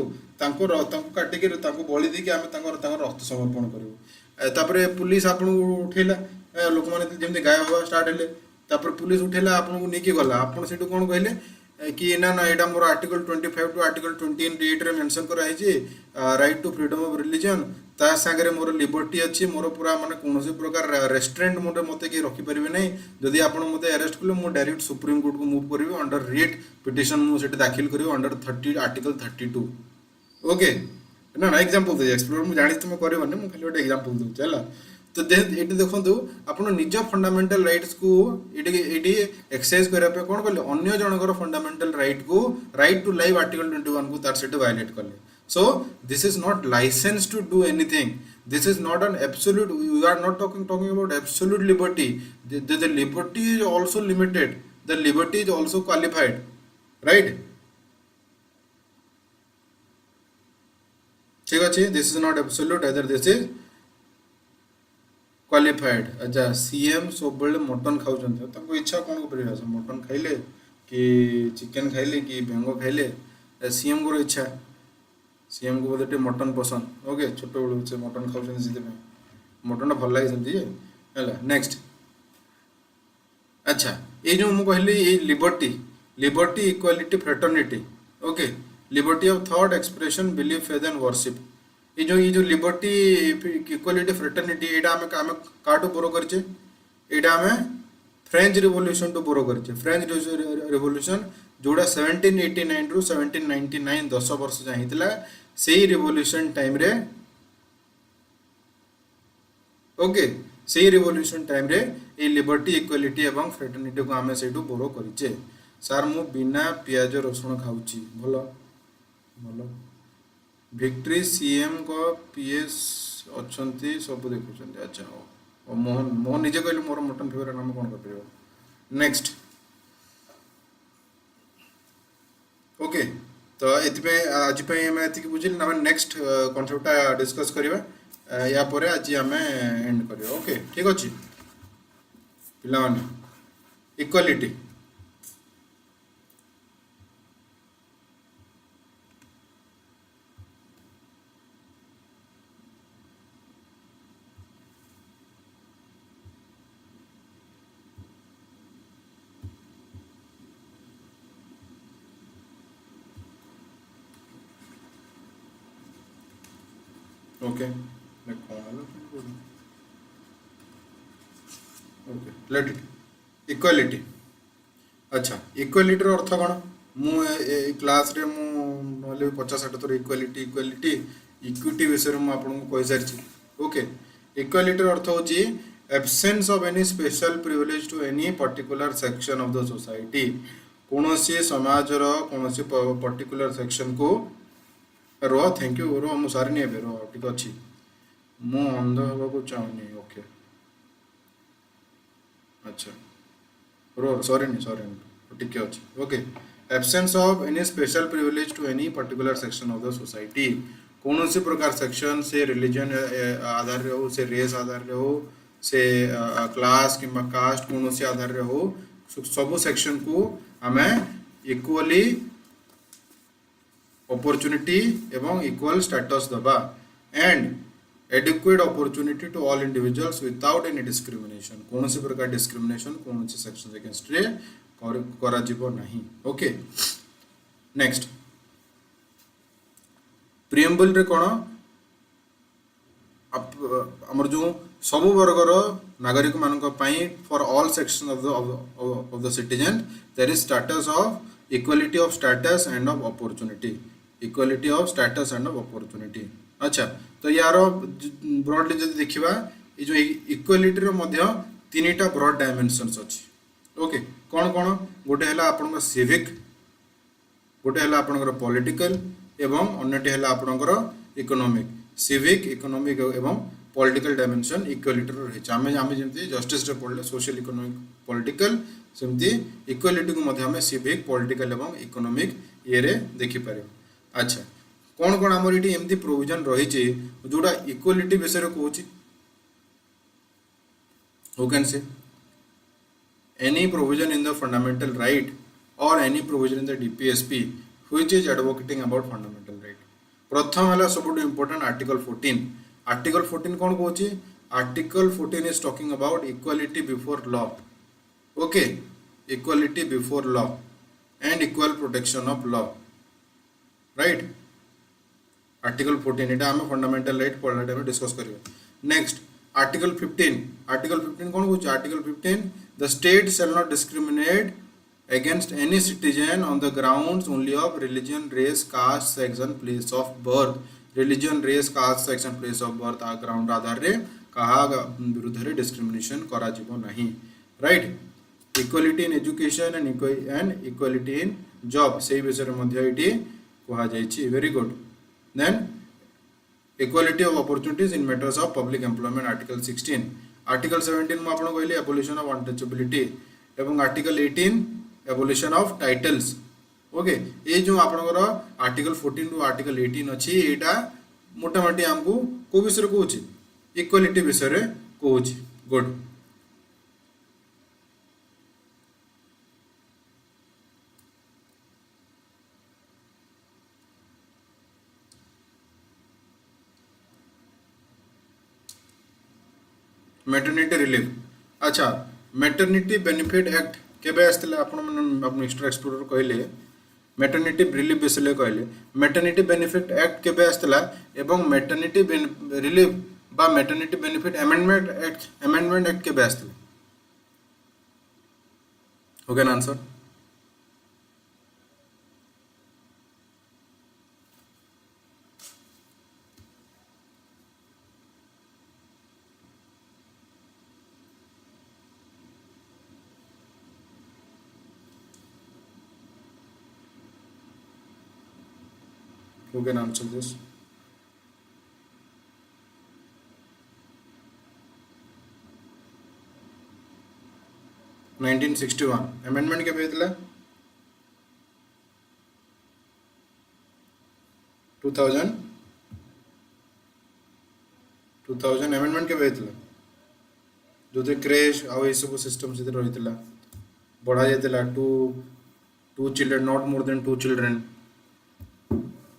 काटिकी बलि देकी आम रक्त समर्पण करूँ पुलिस आपन उठेला लोक मैंने जमी गायब हवा स्टार्ट है पुलिस उठेला आपन को नहीं गला आप कौन कहले कि ना ना यहाँ मोर आर्टिकल 25 टू आर्टिकल 28 रे मेंशन कराई right to freedom of religion ता सागरे मोर लिबर्टी अच्छी मोर पूरा माने कौन प्रकार रेस्ट्रेंट मोटे मत कि रखिपारे ना जदि आप मत अरेस्ट कले मुझे डायरेक्ट सुप्रीम कोर्ट को मुव करी अंडर रिट पिटिशन मुझे दाखिल करी अंडर 30 आर्टिकल 32 ओके ना ना एग्जांपल दे एक्सप्लोर मुझे जानी तुम करबनी मुझे खाली गोटे एग्जांपल दूँ चला तो ये देखो आप निज फंडामेंटल राइट्स को ये एक्सरसाइज करने कौन कले अन्य जनकर फंडामेंटल राइट को राइट टू लाइफ आर्टिकल 21 को तार से वायलेट कले so this is not licence to do anything this is not an absolute we are not talking about absolute liberty the liberty is also limited the liberty is also qualified right ठीक अच्छे this is not absolute either this is qualified अच्छा CM सब बेले mutton खाऊँ इच्छा कौन कर mutton खाइले कि चिकेन खाइले कि बेंग खाइले सीएम को इच्छा सीएम को बोलते मटन पसंद ओके छोट बेलू से मटन खाऊँ से मटन भल लगे है नेक्स्ट अच्छा ये जो मुझे कहली ये liberty liberty equality fraternity okay liberty of thought expression belief faith and worship ये जो लिबर्टी इक्वालिटी फ्रेटर्निटी यहाँ आम काटू बोरो करचे यहाँ आम फ्रेंच रिवोल्यूशन टू बोरो करचे फ्रेंच रिवोल्यूशन जोड़ा 1789 रु 1799 10 वर्ष जाए होता से रिवोल्यूशन टाइम रे ओके से रिवोल्यूशन टाइम रे ये लिबर्टी इक्वालिटी एवं फ्रेटर्निटी को आम से बोरो करचे सार मु बिना पियाज रसुण खाऊची भल भल विक्ट्री सीएम को पीएस अच्छा सब देखुं अच्छा हो मोहन मोहन निजे कहले मोर मटन फेवरेट नाम कौन कर नेक्स्ट ओके तो ये आज ये बुझे ना नेक्स्ट कॉन्सेप्टा डिस्कस करवा या पर आज आम एंड करवा ओके ठीक अच्छे पिला equality okay okay let it equality अच्छा इक्वालिटी अर्थ कौन मु क्लास रे मु 50-60 थर इक्वालिटी इक्वालिटी इक्विटी विषय में आपको कही सारी ओके इक्वालिटी अर्थ होची absence of any special privilege to any particular section of the society कौन सी समाज कौन सी पर्टिकुलर सेक्शन को रो थैंक यू रो मु सारी नहीं रो ठीक अच्छी मु अंध हवा चाहूनी ओके अच्छा रो सॉरी नहीं ठीक अच्छे okay absence of any special privilege to any particular section of the society कौन सी प्रकार सेक्शन से रिलीजन आधार रे हो से रेस आधार रे हो से क्लास कि कास्ट कौन सी आधार रे हो सब सेक्शन को आम इक्वली opportunity एवं equal status दबा and adequate opportunity to all individuals without any discrimination कौन सी प्रकार discrimination कौन सी sections against रे करा जीवो नहीं ओके नेक्स्ट प्रिएम्बल रे कौन आमर जो सब वर्गर नागरिक मानक पई for all section of the citizen there is status of equality of status and of opportunity equality of status and of opportunity. अच्छा तो यार ब्रॉडली जब देखा ये जो इक्वालिटी रो तीन ब्रॉड डायमेंशंस अच्छी। ओके कौन कौन गोटे है आपन सिविक, गोटे है आपनकर पॉलिटिकल एवं अन्यटी है आपनकर इकोनॉमिक। सिविक इकोनॉमिक एवं पॉलिटिकल डायमेंशन इक्वालिटी रही। आम जमी जस्टिस पढ़ले सोशल इकोनॉमिक पॉलिटिकल सेमती इक्वालिटी को आम सिविक पॉलिटिकल एवं इकोनॉमिक ये देखिपर। अच्छा कौन कौन आमर ये एमती प्रोविजन रही जोड़ा इक्वालिटी विषय कहूँ। Who can say any provision in the fundamental right or any provision in the DPSP which is advocating about fundamental right। प्रथम है सब इम्पोर्टेंट आर्टिकल 14। आर्टिकल 14 कौन कहूँ? Article 14 is talking about equality before law। Okay equality before law and equal protection of law, right? Article 14 एटा आम fundamental right पढ़ला time discuss करियो। Next article 15। Article 15 कौन कहूँ? Article 15 the state shall not discriminate against any citizen on the grounds only of religion, race, caste, section, place of birth। religion, race, caste, section, place of birth आ ground आधार रे कहा विरुद्ध रे discrimination करा जीवो नहीं, right. Equality in education and equality in job से विषय रे मध्य एटी कहा जायछि। Very good. Then equality of opportunities in matters of public employment article 16। Article 17 में आपन कहले एबोलिशन ऑफ अनटचेबिलिटी एवं article 18 abolition of titles. Okay ये जो आपनकर आर्टिकल 14 टू आर्टिकल 18 अच्छी एटा मोटामोटी हमको को विषय कहूँ? इक्वालिटी विषय कहूँ। गुड। Maternity relief. अच्छा मैटरनिटी बेनिफिट एक्ट केबे आसले आपण हिस्ट्री एक्सप्लोरर कहले मैटरनिटी रिलीफ विषय कहले। मैटरनिटी बेनिफिट एक्ट केबे आसला एवं मैटरनिटी रिलीफ बा मैटरनिटी बेनिफिट अमेंडमेंट एक्ट केबे आसला? Who can answer? Who can answer this? Amendment के भेजला 2000 अमेंडमेंट के भेजला जो क्रेश आ ये सब सिस्टम से रही बढ़ा जाता to children not more than 2 children.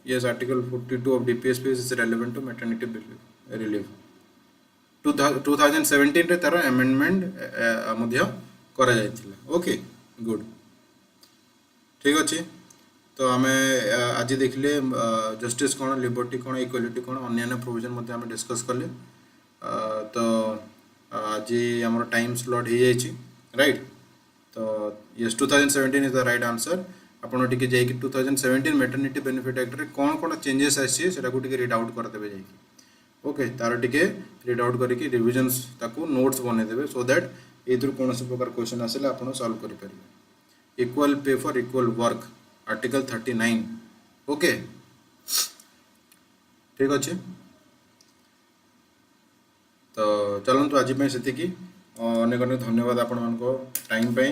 Yes, Article 42 of DPSP is relevant to maternity relief। 2017 रे तार अमेंडमेंट मध्य करा जायतिला। ओके गुड ठीक अच्छे। तो आम आज देखले जस्टिस कौन, लिबर्टी कौन, इक्वालिटी कौन, अन्य प्रोविजन मध्य आम डिस्कस कले। तो आज आम टाइम स्लॉट हो जाइए, राइट। तो yes 2017 is the right answer. आपड़ टे जाकि 2017 मैटरनिटी बेनिफिट एक्ट रे कौन कौन चेंजेस आसी रीड आउट करदे जाकि। ओके तार टे रीड आउट करके रिविजन्स ताकू नोट्स बनईदेवे सो दैट ये कौन प्रकार क्वेश्चन आसिले आप सॉल्व करेंगे। Equal pay for equal work article 39। Okay ठीक अच्छे। तो चलतु आज से अनेक अनेक धन्यवाद आपण टाइम पे।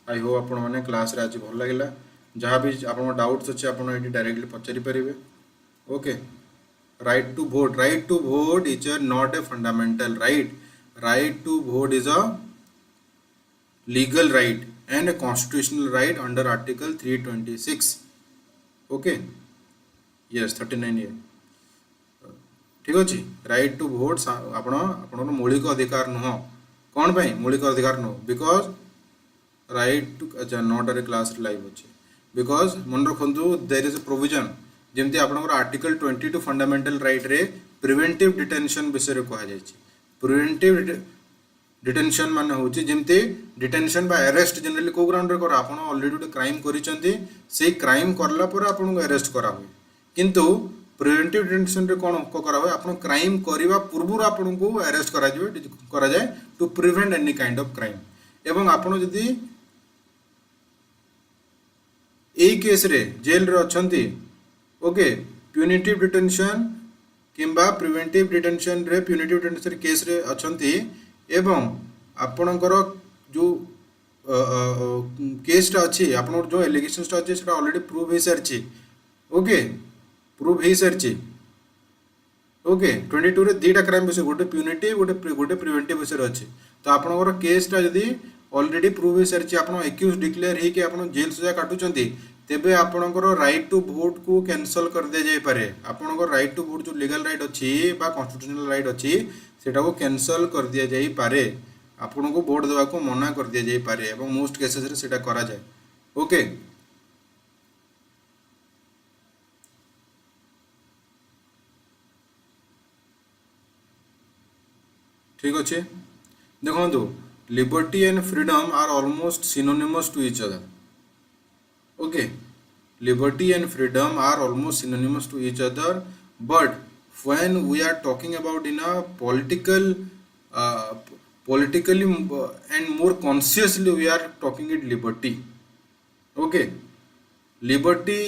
आई होप आपण मैंने क्लास रे आज भल लगे। जहाँ भी आप डाउट्स अच्छे आप डायरेक्टली पचारि पारे। Okay right to vote is not a fundamental right. Right to vote is a legal right and a constitutional right under article 326। Okay yes 39 ये ठीक अच्छे। राइट टू वोट आपण मौलिक अधिकार नुह। कौन पाई मौलिक अधिकार नुह? बिकॉज राइट टू अच्छा नॉट अरे क्लास लाइव अच्छे। बिकॉज मन रखु देयर इज अ प्रोविजन जमती आपनकर आर्टिकल 22 फंडामेंटल राइट रे प्रिवेंटिव डिटेंशन विषय कहा जाय। प्रिवेंटिव डिटेंशन मान हूँ जमती डिटेंशन बा अरेस्ट जनरली को ग्राउंड रे कर आप ऑलरेडी गोटे क्राइम करिसेंती से क्राइम करला पर आपन को अरेस्ट करा हुए किंतु प्रिवेंटिव डिटेंशन रे कौन करा हुए आप क्राइम करने पूर्व आपन को अरेस्ट करा जाए to prevent any kind of crime एवं आपन जदि यही केस रे जेल रे अछंती ओके प्यूनिटिव डिटेंशन किंबा प्रिवेंटिव डिटेंशन रे प्यूनिटिव डिटेंशन केस रे अछंती एवं आपणकर जो केसटा अच्छी आप जो एलिगेशनटा अच्छी से ऑलरेडी प्रूव हो सारी ओके प्रूव हो सारी ओके 22 रे दीटा क्राइम विषय गोटे प्यूनिटिव गोटे प्रिवेंटिव विषय अच्छे तो आपणकर केसटा जदि ऑलरेडी प्रूव हो सारी आप एक्यूज डिक्लेयर होकि आप जेल सजा काटुंट तेबे आपणकर राइट टू वोट को कैंसल कर दिया जाय पारे आपणकर राइट टू वोट जो लीगल राइट अच्छी कॉन्स्टिट्यूशनल राइट अच्छी सेटा को कैंसल कर दिया जाय पारे आपन को वोट देवा को मना कर दिया जाय पारे एवं मोस्ट केसेस रे सेटा करा जाय ओके ठीक अच्छे देखो liberty and freedom are almost synonymous to each other okay liberty and freedom are almost synonymous to each other but when we are talking about in a politically and more consciously we are talking it liberty okay liberty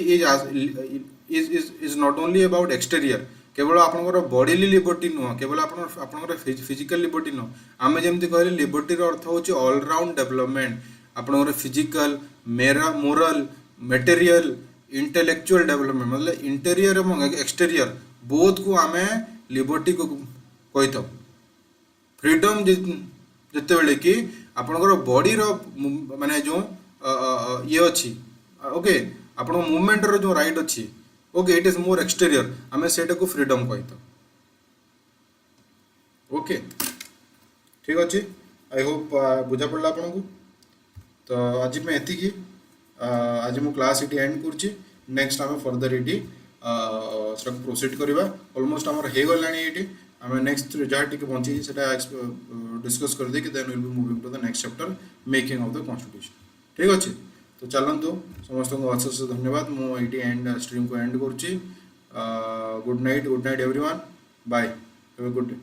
is not only about exterior केवल आपनकर bodily liberty नुह केवल आपनकर physical liberty नुह आमे जेमती कहले liberty रो अर्थ होची all round development आपनकर physical moral material intellectual development मतलब इंटेरियर एवं एक्सटेरियर बोथ को आमे लिबर्टी को कही था फ्रीडम जिते बेले कि आपनकर बॉडी रो माने जो ये अच्छी ओके आपण मूवमेंट रो जो राइट अच्छी okay it is more exterior आमे सेटा को फ्रीडम कही था ओके ठीक अच्छे आई होप बुझा पड़ा आपन को तो आज मैं एति की आज मु क्लास इटी एंड करछि नेक्स्ट आम फर्दर इटी प्रोसीड करवा ऑलमोस्ट आमर हो गलानी इटी आम नेक्स्ट जहाँ टी बंची सेटा डिस्कस कर दे कि then will be moving to the next chapter making of the constitution ठीक अच्छे तो चलतु समस्त को अशेष धन्यवाद मुझे एंड स्ट्रीम को एंड करुच्ची good night everyone bye have a good day.